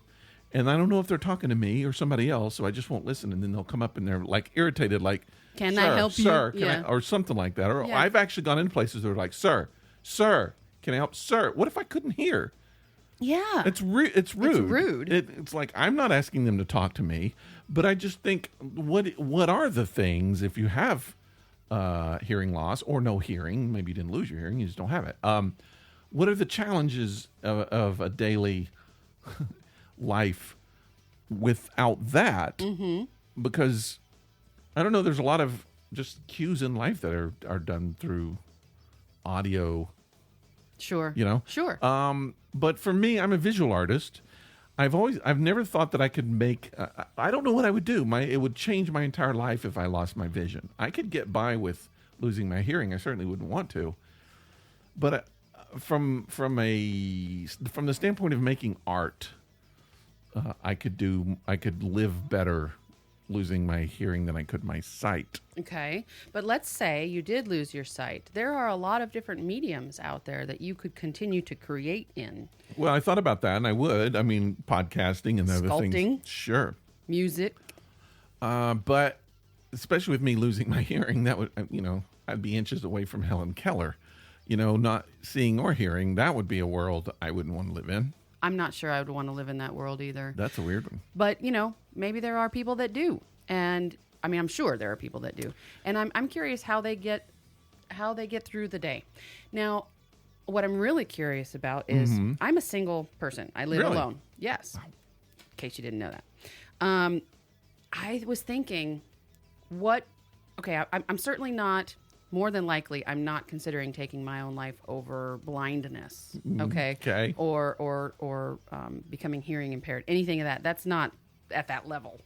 And I don't know if they're talking to me or somebody else, so I just won't listen. And then they'll come up and they're like irritated, like, Can "Sir, I help you?" Sir, can I?" Yeah. Or something like that. Or Yeah. I've actually gone in places that are like, "Sir, can I help? Sir, what if I couldn't hear?" Yeah. It's rude. It's rude. It's like I'm not asking them to talk to me, but I just think what are the things if you have hearing loss or no hearing? Maybe you didn't lose your hearing, you just don't have it. What are the challenges of a daily life without that? Because I don't know. There's a lot of just cues in life that are done through audio. Sure. You know? Sure. But for me, I'm a visual artist. I've never thought that I could make. I don't know what I would do. It would change my entire life if I lost my vision. I could get by with losing my hearing. I certainly wouldn't want to. But from the standpoint of making art, I could live better losing my hearing than I could my sight. Okay. But let's say you did lose your sight. There are a lot of different mediums out there that you could continue to create in. Well, I thought about that, and I would. I mean, podcasting and other Sculpting. things. Sure. Music. But especially with me losing my hearing, that would, I'd be inches away from Helen Keller. Not seeing or hearing, that would be a world I wouldn't want to live in. I'm not sure I would want to live in that world either. That's a weird one. But, maybe there are people that do. And I mean, I'm sure there are people that do. And I'm curious how they get through the day. Now, what I'm really curious about is I'm a single person. I live Really? alone. Yes. In case you didn't know that. I was thinking I'm certainly not, more than likely, I'm not considering taking my own life over blindness. Okay. Okay. Or becoming hearing impaired. Anything of that. That's not at that level.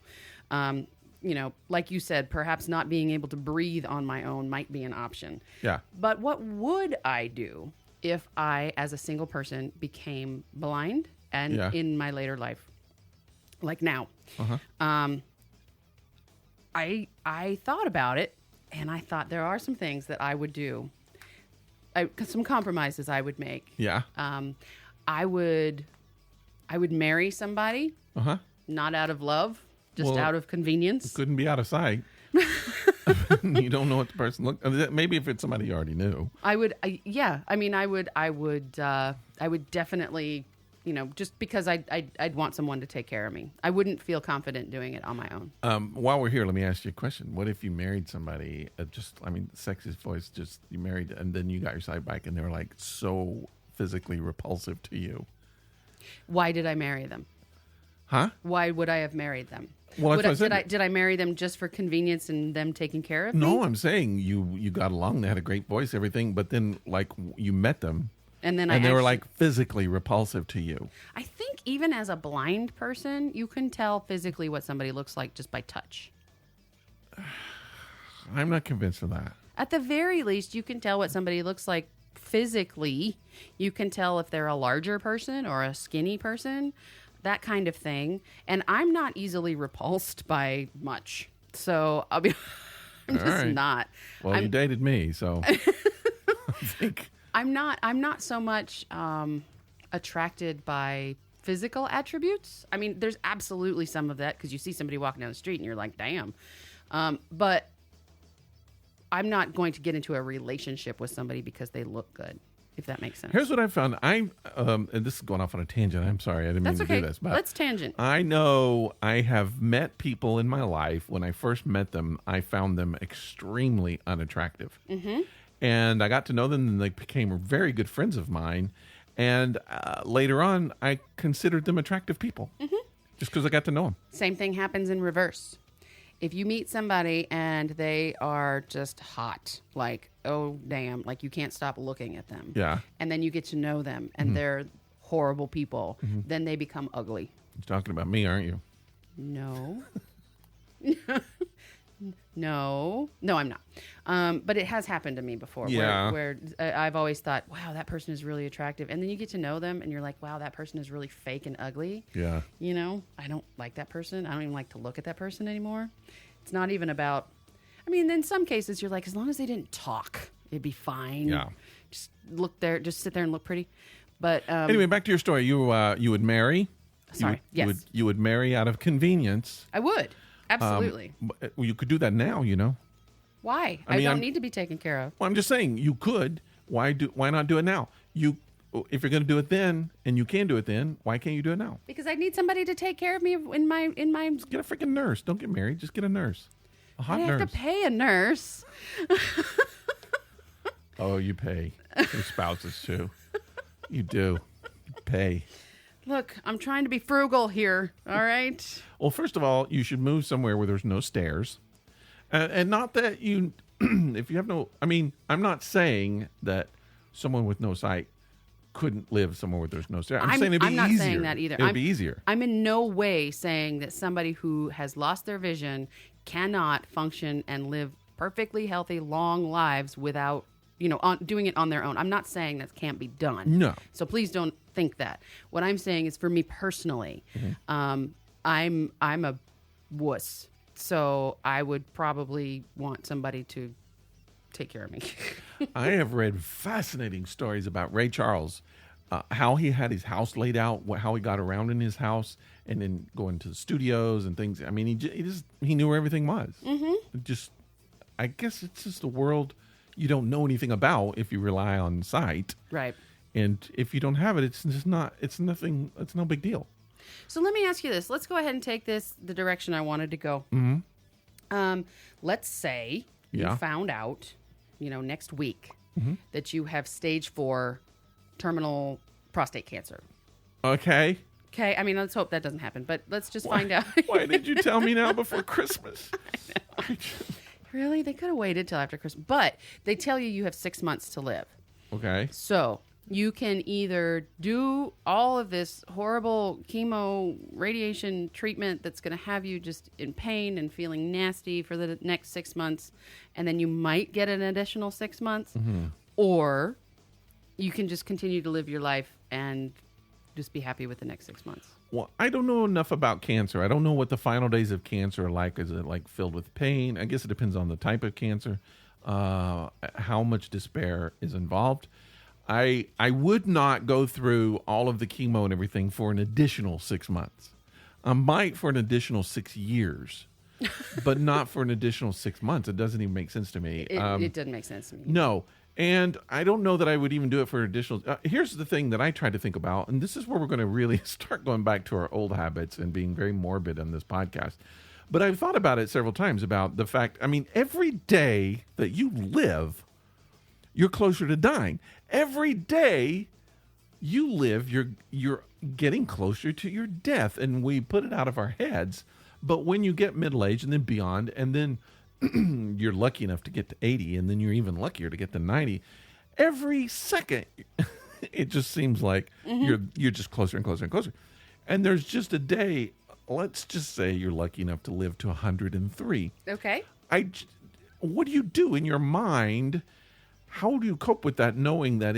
Like you said, perhaps not being able to breathe on my own might be an option. Yeah. But what would I do if I, as a single person, became blind and Yeah. in my later life, like now? I thought about it, and I thought there are some things that I would do, some compromises I would make. Yeah. I would marry somebody, not out of love, just Well, out of convenience. Couldn't be out of sight. You don't know what the person looks. Maybe if it's somebody you already knew. I would definitely, just because I'd want someone to take care of me. I wouldn't feel confident doing it on my own. While we're here, let me ask you a question. What if you married somebody, sexiest voice, just you married, and then you got your side back, and they were like so physically repulsive to you? Why did I marry them? Huh? Why would I have married them? Well, that's what I said. Did I marry them just for convenience and them taking care of me? No, I'm saying you got along. They had a great voice, everything, but then like you met them, And then and they were like physically repulsive to you. I think even as a blind person, you can tell physically what somebody looks like just by touch. I'm not convinced of that. At the very least, you can tell what somebody looks like physically. You can tell if they're a larger person or a skinny person, that kind of thing. And I'm not easily repulsed by much. So I'm just right. not. Well, you dated me, so I think. I'm not so much attracted by physical attributes. I mean, there's absolutely some of that because you see somebody walking down the street and you're like, damn. But I'm not going to get into a relationship with somebody because they look good, if that makes sense. Here's what I found. And this is going off on a tangent. I'm sorry, I didn't mean That's to okay. do this. But Let's tangent. I know I have met people in my life. When I first met them, I found them extremely unattractive. Mm-hmm. And I got to know them, and they became very good friends of mine. And later on, I considered them attractive people, just because I got to know them. Same thing happens in reverse. If you meet somebody and they are just hot, like, oh, damn, like you can't stop looking at them. Yeah. And then you get to know them and they're horrible people, then they become ugly. You're talking about me, aren't you? No. No, I'm not. But it has happened to me before. Yeah. Where I've always thought, wow, that person is really attractive. And then you get to know them and you're like, wow, that person is really fake and ugly. Yeah. You know, I don't like that person. I don't even like to look at that person anymore. It's not even about, I mean, in some cases you're like, as long as they didn't talk, it'd be fine. Yeah. Just look there, just sit there and look pretty. But Anyway, back to your story. You would marry. Sorry, yes. You would marry out of convenience. I would. Absolutely. Well, you could do that now, you know. Why? I mean, don't I'm- need to be taken care of. Well, I'm just saying you could. Why not do it now? If you're going to do it then, and you can do it then, why can't you do it now? Because I need somebody to take care of me in my. Get a freaking nurse. Don't get married. Just get a nurse. A hot I have nurse. to pay a nurse. Oh, you pay your spouses too. You do. You pay. Look, I'm trying to be frugal here. All right. Well, first of all, you should move somewhere where there's no stairs, and not that you. If you have no, I mean, I'm not saying that someone with no sight couldn't live somewhere where there's no stairs. I'm saying it'd be I'm not easier. saying that either. It'd be easier. I'm in no way saying that somebody who has lost their vision cannot function and live perfectly healthy, long lives without, doing it on their own. I'm not saying that can't be done. No. So please don't think that. What I'm saying is, for me personally, I'm a wuss. So I would probably want somebody to take care of me. I have read fascinating stories about Ray Charles, how he had his house laid out, how he got around in his house, and then going to the studios and things. I mean, he knew where everything was. Mm-hmm. I guess it's just a world you don't know anything about if you rely on sight. Right. And if you don't have it, it's nothing. It's no big deal. So let me ask you this. Let's go ahead and take this the direction I wanted to go. Mm-hmm. Let's say you found out, next week that you have stage 4 terminal prostate cancer. Okay. Okay. I mean, let's hope that doesn't happen, but let's just find out. Why did you tell me now before Christmas? Really? They could have waited till after Christmas, but they tell you have 6 months to live. Okay. So you can either do all of this horrible chemo radiation treatment that's going to have you just in pain and feeling nasty for the next 6 months, and then you might get an additional 6 months, or you can just continue to live your life and just be happy with the next 6 months. Well, I don't know enough about cancer. I don't know what the final days of cancer are like. Is it like filled with pain? I guess it depends on the type of cancer, how much despair is involved. I would not go through all of the chemo and everything for an additional 6 months. I might for an additional 6 years, but not for an additional 6 months. It doesn't even make sense to me. It doesn't make sense to me. No. And I don't know that I would even do it for additional. Here's the thing that I try to think about, and this is where we're going to really start going back to our old habits and being very morbid on this podcast. But I've thought about it several times about the fact, I mean, every day that you live, you're closer to dying. Every day you live, you're getting closer to your death, and we put it out of our heads. But when you get middle age and then beyond, and then you're lucky enough to get to 80, and then you're even luckier to get to 90, every second it just seems like you're just closer and closer and closer. And there's just a day, let's just say you're lucky enough to live to 103. Okay. What do you do in your mind? How do you cope with that, knowing that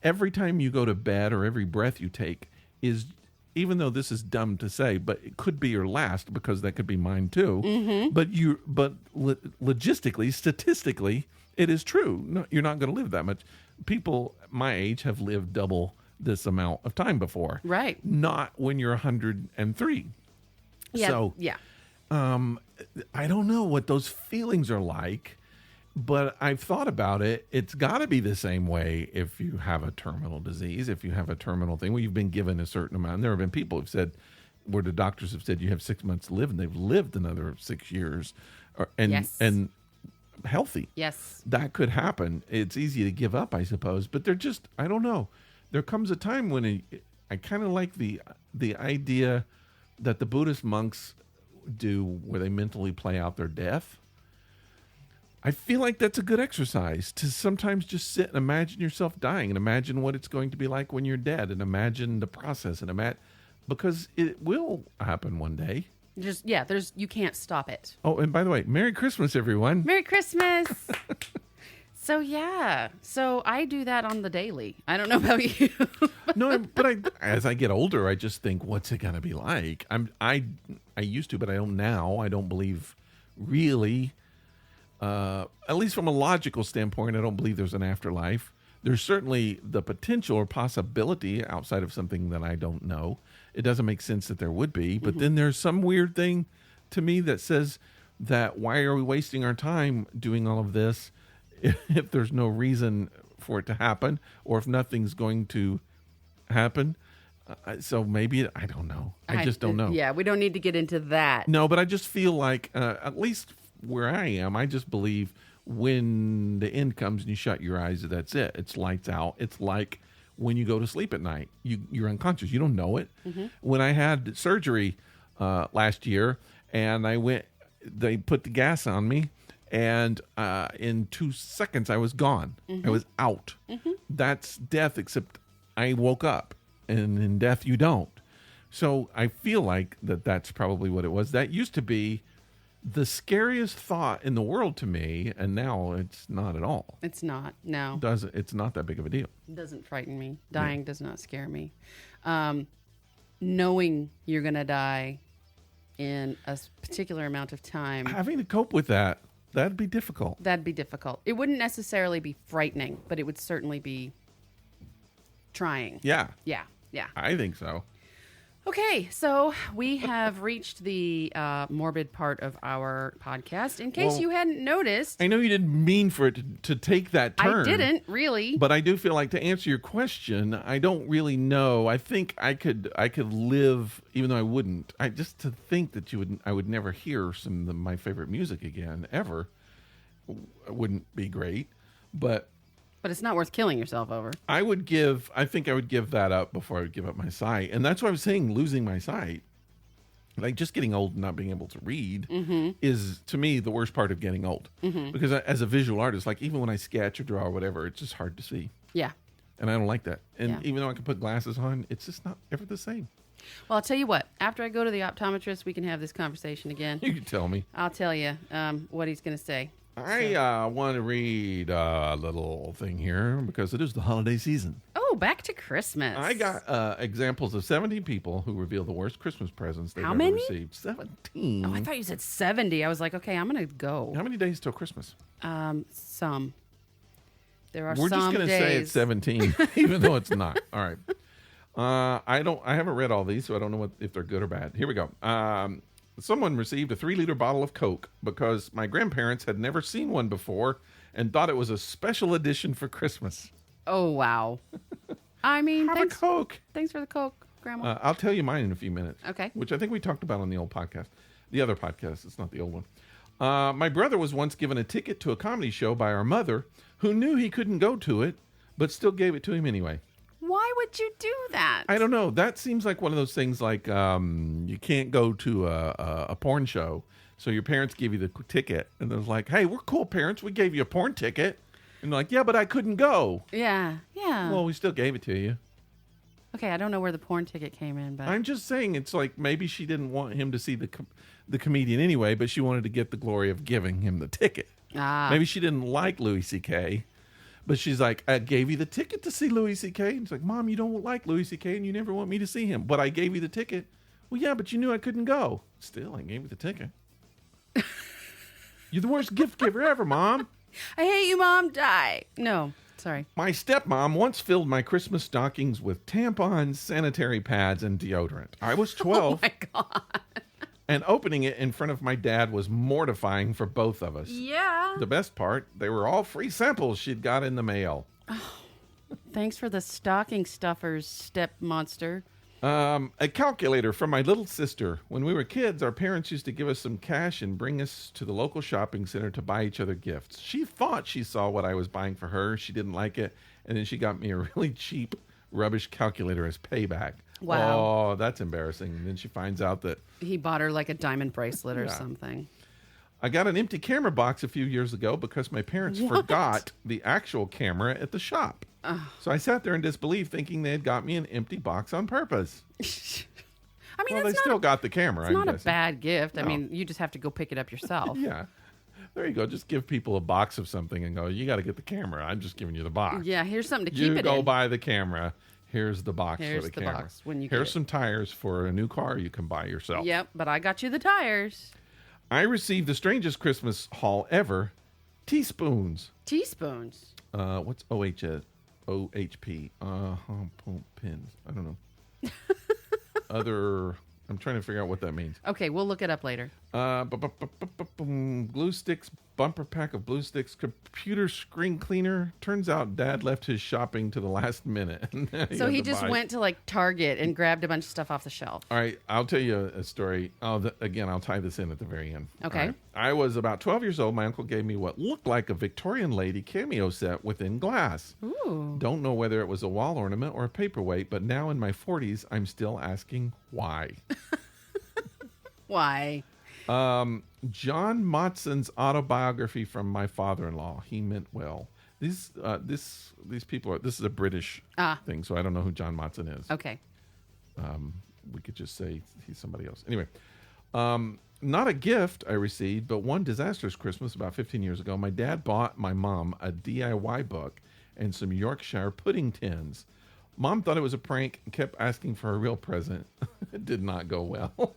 every time you go to bed or every breath you take is even though this is dumb to say, but it could be your last because that could be mine too. But logistically, statistically, it is true. No, you're not going to live that much. People my age have lived double this amount of time before. Right. Not when you're 103. Yeah. So, yeah. I don't know what those feelings are like, but I've thought about it. It's got to be the same way if you have a terminal disease, if you have a terminal thing where you've been given a certain amount. And there have been people who've said, where the doctors have said you have 6 months to live, and they've lived another 6 years, and healthy. Yes. That could happen. It's easy to give up, I suppose, but they're just, I don't know. There comes a time when I kind of like the idea that the Buddhist monks do where they mentally play out their death. I feel like that's a good exercise to sometimes just sit and imagine yourself dying and imagine what it's going to be like when you're dead and imagine the process and because it will happen one day. You can't stop it. Oh, and by the way, Merry Christmas, everyone. Merry Christmas. So I do that on the daily. I don't know about you. No, but as I get older, I just think, what's it going to be like? I used to, but I don't now. I don't believe really, at least from a logical standpoint, I don't believe there's an afterlife. There's certainly the potential or possibility outside of something that I don't know. It doesn't make sense that there would be, but then there's some weird thing to me that says that why are we wasting our time doing all of this if there's no reason for it to happen or if nothing's going to happen? So maybe, I don't know. I just don't know. Yeah, we don't need to get into that. No, but I just feel like, at least where I am, I just believe when the end comes and you shut your eyes, that's it. It's lights out. It's like when you go to sleep at night, you're unconscious. You don't know it. When I had surgery last year and they put the gas on me, and in 2 seconds I was gone. I was out. That's death, except I woke up, and in death you don't. So I feel like that's probably what it was. That used to be the scariest thought in the world to me, and now it's not at all. It's not. No. It's not that big of a deal. It doesn't frighten me. Dying does not scare me. Knowing you're going to die in a particular amount of time. Having to cope with that'd be difficult. That'd be difficult. It wouldn't necessarily be frightening, but it would certainly be trying. Yeah. Yeah. I think so. Okay, so we have reached the morbid part of our podcast. In case you hadn't noticed, I know you didn't mean for it to take that turn. I didn't really, but I do feel like, to answer your question, I don't really know. I think I could live, even though I wouldn't. Just to think that I would never hear some of my favorite music again ever, wouldn't be great. But it's not worth killing yourself over. I think I would give that up before I would give up my sight. And that's why I was saying losing my sight. Like, just getting old and not being able to read is, to me, the worst part of getting old. Because as a visual artist, like, even when I sketch or draw or whatever, it's just hard to see. Yeah. And I don't like that. And even though I can put glasses on, it's just not ever the same. Well, I'll tell you what. After I go to the optometrist, we can have this conversation again. You can tell me. I'll tell you what he's going to say. I want to read a little thing here because it is the holiday season. Oh, back to Christmas. I got examples of 17 people who reveal the worst Christmas presents they've ever received. 17. Oh, I thought you said 70. I was like, okay, I'm going to go. How many days till Christmas? Some. There are We're some just going to say it's 17, even though it's not. All right. I haven't read all these, so I don't know if they're good or bad. Here we go. Someone received a 3-liter bottle of Coke because my grandparents had never seen one before and thought it was a special edition for Christmas. Oh, wow. I mean, Have a Coke. Thanks for the Coke, Grandma. I'll tell you mine in a few minutes. Okay. Which I think we talked about on the old podcast. The other podcast. It's not the old one. My brother was once given a ticket to a comedy show by our mother, who knew he couldn't go to it, but still gave it to him anyway. Why would you do that? I don't know. That seems like one of those things like you can't go to a porn show, so your parents give you the ticket, and they're like, hey, we're cool parents. We gave you a porn ticket. And they're like, yeah, but I couldn't go. Yeah. Well, we still gave it to you. Okay, I don't know where the porn ticket came in, but I'm just saying it's like maybe she didn't want him to see the comedian anyway, but she wanted to get the glory of giving him the ticket. Maybe she didn't like Louis C.K., But she's like, I gave you the ticket to see Louis C.K. And it's like, Mom, you don't like Louis C.K. and you never want me to see him. But I gave you the ticket. Well, yeah, but you knew I couldn't go. Still, I gave you the ticket. You're the worst gift giver ever, Mom. I hate you, Mom. Die. No, sorry. My stepmom once filled my Christmas stockings with tampons, sanitary pads, and deodorant. I was 12. Oh, my God. And opening it in front of my dad was mortifying for both of us. Yeah. The best part, they were all free samples she'd got in the mail. Thanks for the stocking stuffers, step monster. A calculator from my little sister. When we were kids, our parents used to give us some cash and bring us to the local shopping center to buy each other gifts. She thought she saw what I was buying for her. She didn't like it. And then she got me a really cheap, rubbish calculator as payback. Wow. Oh, that's embarrassing. And then she finds out that He bought her like a diamond bracelet or Yeah. something. I got an empty camera box a few years ago because my parents forgot the actual camera at the shop. So I sat there in disbelief thinking they had got me an empty box on purpose. I mean, Well, they it's still not, got the camera. it's not I'm a guessing. bad gift. I No. mean, you just have to go pick it up yourself. Yeah. There you go. Just give people a box of something and go, you got to get the camera. I'm just giving you the box. Yeah, here's something to keep You it go in. buy the camera. Here's the box Here's for the the camera. box when you Here's get it. some tires for a new car you can buy yourself. Yep, but I got you the tires. I received the strangest Christmas haul ever. Teaspoons. Teaspoons. What's OHP? Pins. I don't know. Other. I'm trying to figure out what that means. Okay, we'll look it up later. Glue sticks, bumper pack of glue sticks, computer screen cleaner. Turns out Dad left his shopping to the last minute. So he had to just buy. went to like Target and grabbed a bunch of stuff off the shelf. All right, I'll tell you a story. Again, I'll tie this in at the very end. Okay. All right. I was about 12 years old. My uncle gave me what looked like a Victorian lady cameo set within glass. Ooh. Don't know whether it was a wall ornament or a paperweight, but now in my 40s, I'm still asking why. Why? John Motson's autobiography from my father-in-law. He meant well. These people are. This is a British thing, so I don't know who John Motson is. Okay. We could just say he's somebody else. Anyway, not a gift I received, but one disastrous Christmas about 15 years ago. My dad bought my mom a DIY book and some Yorkshire pudding tins. Mom thought it was a prank and kept asking for a real present. It did not go well.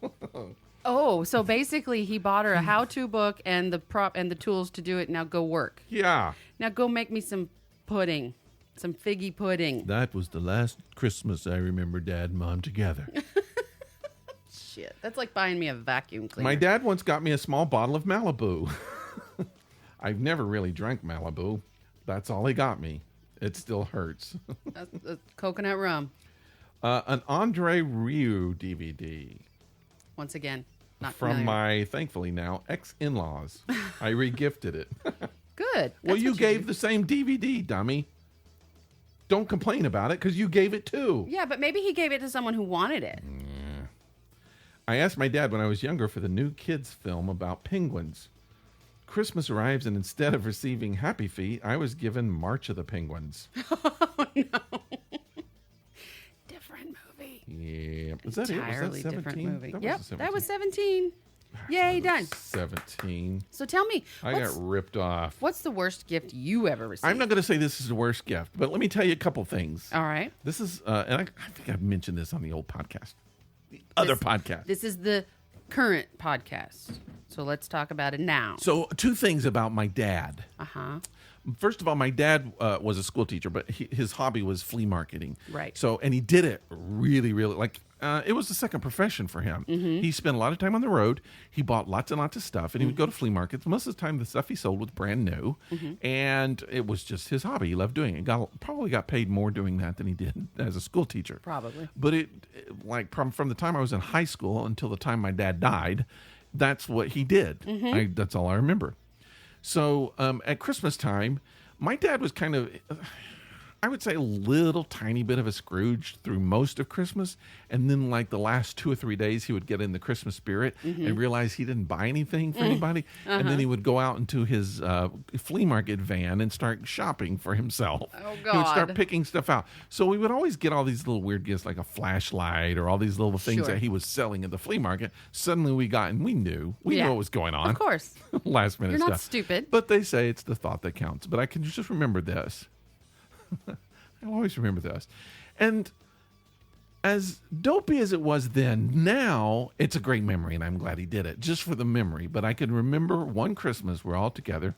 Oh, so basically he bought her a how-to book and the prop and the tools to do it. Now go work. Yeah. Now go make me some pudding, some figgy pudding. That was the last Christmas I remember Dad and Mom together. Shit, that's like buying me a vacuum cleaner. My dad once got me a small bottle of Malibu. I've never really drank Malibu. That's all he got me. It still hurts. That's coconut rum. An Andre Rieu DVD Once again, not from familiar. my, thankfully now, ex-in-laws. I re-gifted it. Good. Well, That's you what gave do. the same DVD, dummy. Don't complain about it because you gave it too. Yeah, but maybe he gave it to someone who wanted it. I asked my dad when I was younger for the new kids film about penguins. Christmas arrives, and instead of receiving Happy Feet, I was given March of the Penguins. Different movie. Yeah. Was that Entirely it? Was that different 17? movie. That Yep, was a that was 17. 17. Yay, done. 17. So tell me, I got ripped off. what's the worst gift you ever received? I'm not going to say this is the worst gift, but let me tell you a couple things. All right. This is, and I think I've mentioned this on the old podcast, the other podcast. This is the current podcast. So let's talk about it now. So, two things about my dad. Uh-huh. First of all, my dad was a school teacher, but his hobby was flea marketing. Right. So, and he did it really, really like it was the second profession for him. Mm-hmm. He spent a lot of time on the road. He bought lots and lots of stuff, and he would go to flea markets. Most of the time, the stuff he sold was brand new, Mm-hmm. and it was just his hobby. He loved doing it. Probably got paid more doing that than he did as a school teacher. Probably. But like from the time I was in high school until the time my dad died, that's what he did. Mm-hmm. That's all I remember. So at Christmas time, my dad was kind of, I would say, a little tiny bit of a Scrooge through most of Christmas. And then like the last 2 or 3 days, he would get in the Christmas spirit and realize he didn't buy anything for anybody. And then he would go out into his flea market van and start shopping for himself. Oh, He would start God. picking stuff out. So we would always get all these little weird gifts like a flashlight or all these little things Sure. that he was selling at the flea market. Suddenly we got, and we knew Yeah. what was going on. Of course. Last minute You're stuff. not stupid. But they say it's the thought that counts. But I can just remember this. I'll always remember those. And as dopey as it was then, now it's a great memory, and I'm glad he did it, just for the memory. But I can remember one Christmas, we're all together,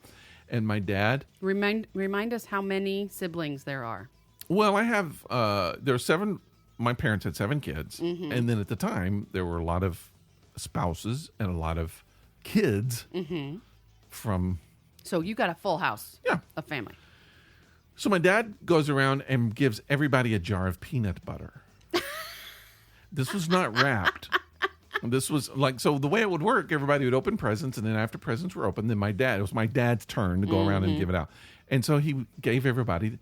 and my dad... Remind us how many siblings there are. Well, I have... there are 7... My parents had 7 kids, and then at the time, there were a lot of spouses and a lot of kids from... So you got a full house. Yeah. Of family. So my dad goes around and gives everybody a jar of peanut butter. This was not wrapped. This was like, so the way it would work, everybody would open presents, and then after presents were opened, then it was my dad's turn to go around and give it out. And so he gave everybody.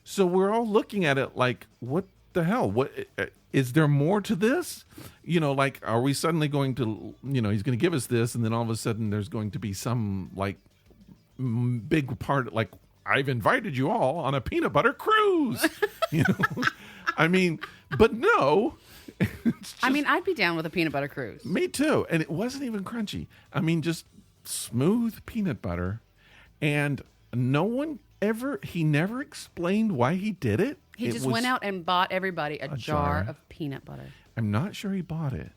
So we're all looking at it like, what the hell? What is there more to this? You know, like, are we suddenly going to, he's going to give us this, and then all of a sudden there's going to be some like big part, like, I've invited you all on a peanut butter cruise. I mean, but no. I'd be down with a peanut butter cruise. Me too. And it wasn't even crunchy. I mean, just smooth peanut butter. And he never explained why he did it. He just went out and bought everybody a jar of peanut butter. I'm not sure he bought it.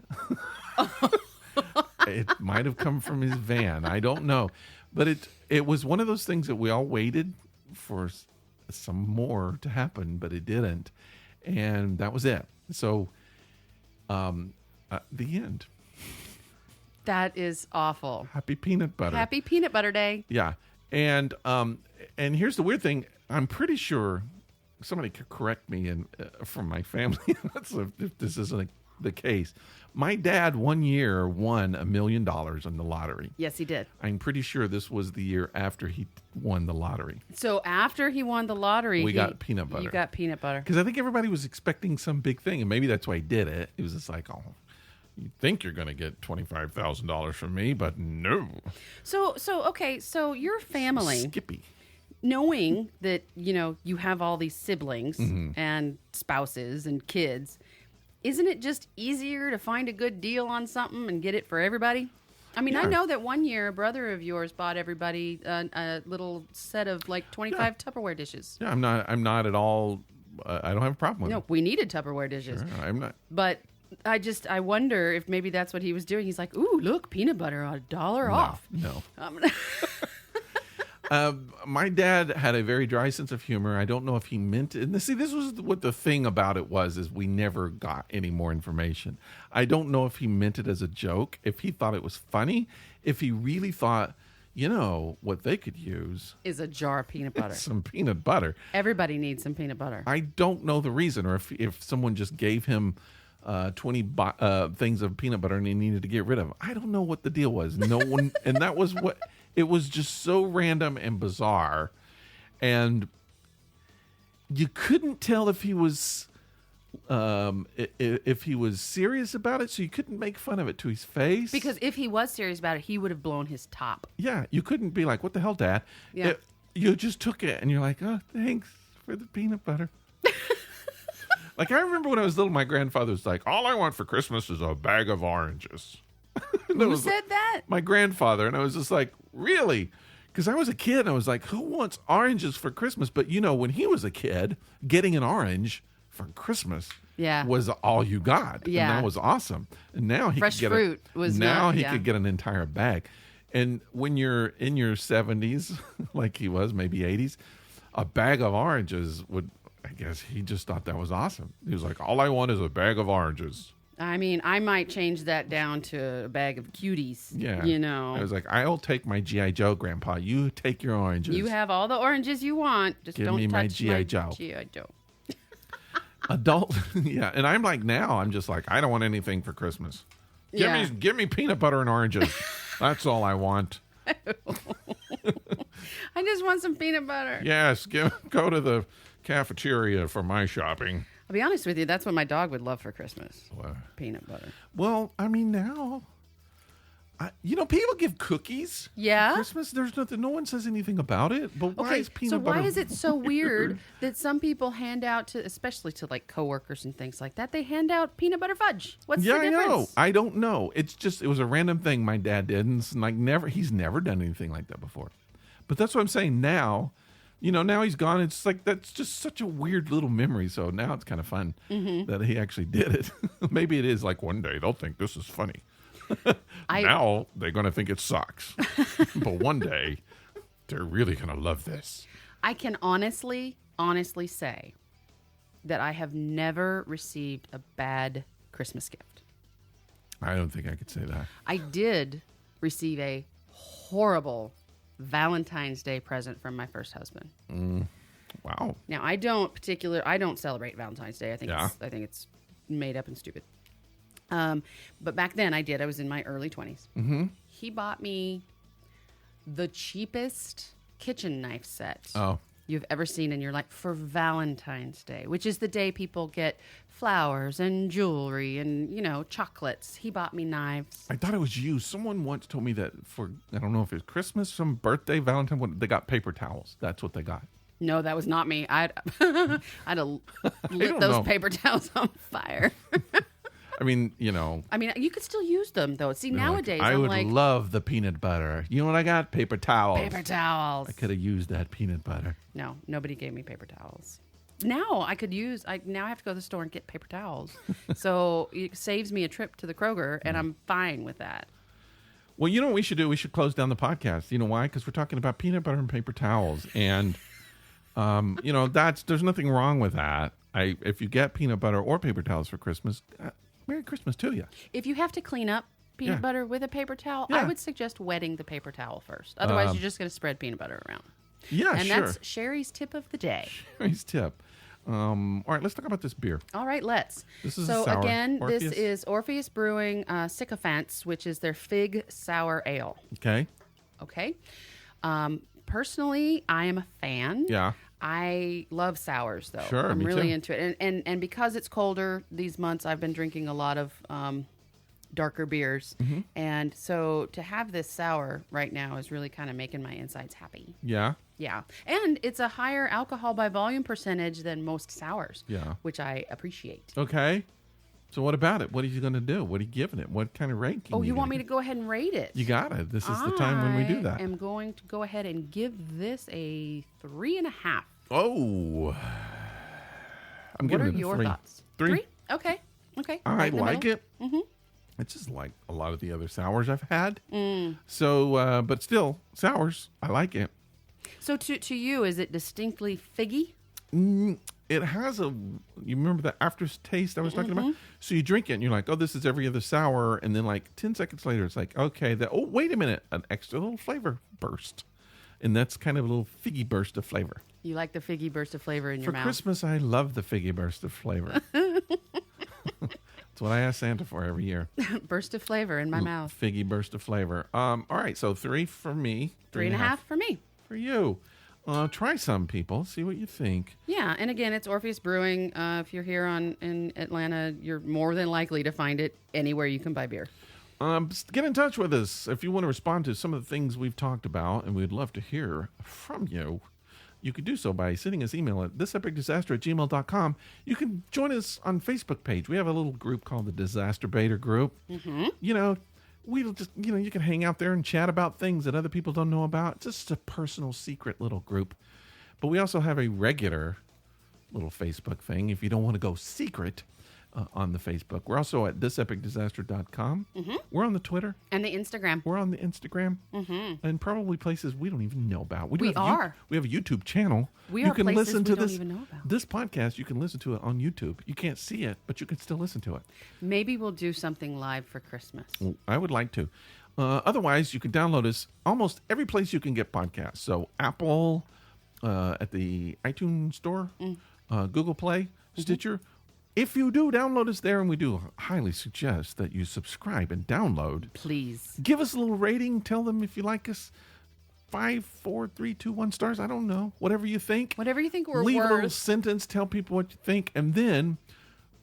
It might have come from his van. I don't know. But it was one of those things that we all waited for some more to happen, but it didn't. And that was it. So... the end. That is awful. Happy peanut butter. Happy peanut butter day. Yeah. And here's the weird thing. I'm pretty sure somebody could correct me from my family if this isn't the case. My dad one year won $1 million in the lottery. Yes, he did. I'm pretty sure this was the year after he won the lottery. So after he won the lottery, we got peanut butter. You got peanut butter. Because I think everybody was expecting some big thing, and maybe that's why he did it. It was just like, oh, you think you're going to get $25,000 from me, but no. So okay, so your family, Skippy, knowing that you have all these siblings and spouses and kids. Isn't it just easier to find a good deal on something and get it for everybody? I mean, I know that one year a brother of yours bought everybody a little set of like 25 Tupperware dishes. Yeah, I'm not at all. I don't have a problem with it. No, we needed Tupperware dishes. Sure, I'm not. But I wonder if maybe that's what he was doing. He's like, ooh, look, peanut butter $1 off. No. My dad had a very dry sense of humor. I don't know if he meant it. And this was what the thing about it was, is we never got any more information. I don't know if he meant it as a joke, if he thought it was funny, if he really thought, what they could use is a jar of peanut butter. Some peanut butter. Everybody needs some peanut butter. I don't know the reason, or if someone just gave him 20 things of peanut butter and he needed to get rid of them. I don't know what the deal was. No one, and that was what... It was just so random and bizarre, and you couldn't tell if he was serious about it, so you couldn't make fun of it to his face. Because if he was serious about it, he would have blown his top. Yeah, you couldn't be like, "What the hell, Dad?" Yeah. You just took it, and you're like, "Oh, thanks for the peanut butter." Like, I remember when I was little, my grandfather was like, "All I want for Christmas is a bag of oranges." Who said that? My grandfather. And I was just like, really? Because I was a kid and I was like, who wants oranges for Christmas? But when he was a kid, getting an orange for Christmas was all you got. Yeah. And that was awesome. And now he Fresh could get fruit was now not, he could get an entire bag. And when you're in your 70s, like he was, maybe 80s, a bag of oranges would, I guess he just thought that was awesome. He was like, all I want is a bag of oranges. I mean, I might change that down to a bag of cuties. Yeah. I was like, I'll take my G.I. Joe, Grandpa. You take your oranges. You have all the oranges you want. Just Give don't me touch my G.I. Joe. G.I. Joe. Adult. Yeah. And I'm like, now I'm just like, I don't want anything for Christmas. Give me peanut butter and oranges. That's all I want. I just want some peanut butter. Yes. Go to the cafeteria for my shopping. I'll be honest with you, that's what my dog would love for Christmas. What? Peanut butter. Well, I mean, now, people give cookies. Yeah. For Christmas, there's nothing. No one says anything about it. But why is peanut butter? So why is it so weird that some people hand out to, especially to like coworkers and things like that, they hand out peanut butter fudge? What's the difference? I know. I don't know. It was a random thing my dad did, and it's like he's never done anything like that before. But that's what I'm saying now. Now he's gone. It's like that's just such a weird little memory. So now it's kind of fun that he actually did it. Maybe it is like one day they'll think this is funny. Now they're going to think it sucks. But one day they're really going to love this. I can honestly say that I have never received a bad Christmas gift. I don't think I could say that. I did receive a horrible Valentine's Day present from my first husband. Wow. Now I don't celebrate Valentine's Day. I think it's made up and stupid. But back then I did. I was in my early 20s. Mm-hmm. He bought me the cheapest kitchen knife set you've ever seen in your life for Valentine's Day, which is the day people get flowers and jewelry and, chocolates. He bought me knives. I thought it was you. Someone once told me that for, I don't know if it's Christmas, some birthday, Valentine, they got paper towels. That's what they got. No, that was not me. I'd have lit those paper towels on fire. I mean, you could still use them, though. See, nowadays, I would love the peanut butter. You know what I got? Paper towels. Paper towels. I could have used that peanut butter. No, nobody gave me paper towels. Now I have to go to the store and get paper towels. So it saves me a trip to the Kroger, and I'm fine with that. Well, you know what we should do? We should close down the podcast. You know why? Because we're talking about peanut butter and paper towels. And, there's nothing wrong with that. If you get peanut butter or paper towels for Christmas, Merry Christmas to you. If you have to clean up peanut butter with a paper towel, I would suggest wetting the paper towel first. Otherwise, you're just going to spread peanut butter around. Yeah, and that's Sherry's tip of the day. Sherry's tip. All right, let's talk about this beer. All right, let's. This is so sour. Again, Orpheus? This is Orpheus Brewing Sycophants, which is their fig sour ale. Okay. Personally, I am a fan. Yeah. I love sours, though. Sure, I'm me really too. into it. And because it's colder these months, I've been drinking a lot of darker beers. Mm-hmm. And so to have this sour right now is really kind of making my insides happy. Yeah? Yeah. And it's a higher alcohol by volume percentage than most sours, which I appreciate. Okay. So what about it? What are you going to do? What are you giving it? What kind of ranking? Oh, you want me to go ahead and rate it? You got it. This is the time when we do that. I am going to go ahead and give this a 3.5. Oh. What are your thoughts? 3? Okay. I like it. Mm-hmm. It's just like a lot of the other sours I've had. So, but still, sours, I like it. So to you, is it distinctly figgy? It has you remember the aftertaste I was talking about? So you drink it and you're like, oh, this is every other sour. And then like 10 seconds later, it's like, okay, wait a minute, an extra little flavor burst. And that's kind of a little figgy burst of flavor. You like the figgy burst of flavor in your mouth? For Christmas, I love the figgy burst of flavor. That's what I ask Santa for every year. Burst of flavor in my mouth. Figgy burst of flavor. All right, so 3 for me. 3.5 for me. For you. Try some, people. See what you think. Yeah, and again, it's Orpheus Brewing. If you're here in Atlanta, you're more than likely to find it anywhere you can buy beer. Get in touch with us if you want to respond to some of the things we've talked about, and we'd love to hear from you. You could do so by sending us email at thisepicdisaster@gmail.com. You can join us on Facebook page. We have a little group called the Disaster Baiter Group. Mm-hmm. We'll just, you can hang out there and chat about things that other people don't know about. It's just a personal, secret little group. But we also have a regular little Facebook thing if you don't want to go secret on the Facebook. We're also at thisepicdisaster.com. Mm-hmm. We're on the Twitter. And the Instagram. We're on the Instagram. Mm-hmm. And probably places we don't even know about. We are. We have a YouTube channel. You can listen to this. Even know about. This podcast, you can listen to it on YouTube. You can't see it, but you can still listen to it. Maybe we'll do something live for Christmas. I would like to. Otherwise, you can download us almost every place you can get podcasts. So Apple, at the iTunes Store, Google Play, Stitcher. If you do download us there, and we do highly suggest that you subscribe and download. Please. Give us a little rating. Tell them if you like us. 5, 4, 3, 2, 1 stars. I don't know. Whatever you think. Whatever you think we're Leave worth. a little sentence. Tell people what you think. And then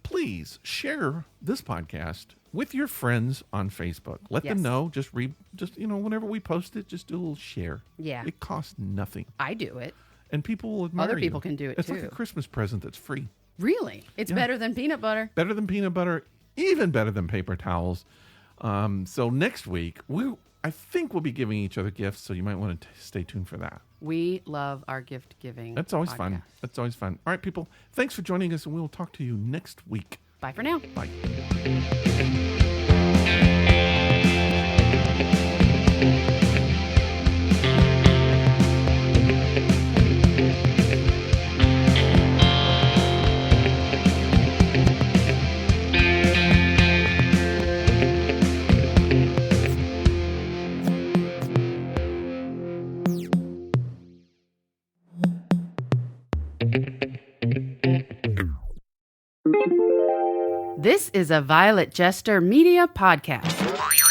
please share this podcast with your friends on Facebook. Let them know. Just whenever we post it, just do a little share. Yeah. It costs nothing. I do it. And people will admire Other people you. can do it it's too. It's like a Christmas present that's free. Really? It's better than peanut butter. Better than peanut butter. Even better than paper towels. So next week, I think we'll be giving each other gifts, so you might want to stay tuned for that. We love our gift giving. That's always podcast. fun. That's always fun. All right, people. Thanks for joining us, and we will talk to you next week. Bye for now. Bye. This is a Violet Jester Media podcast.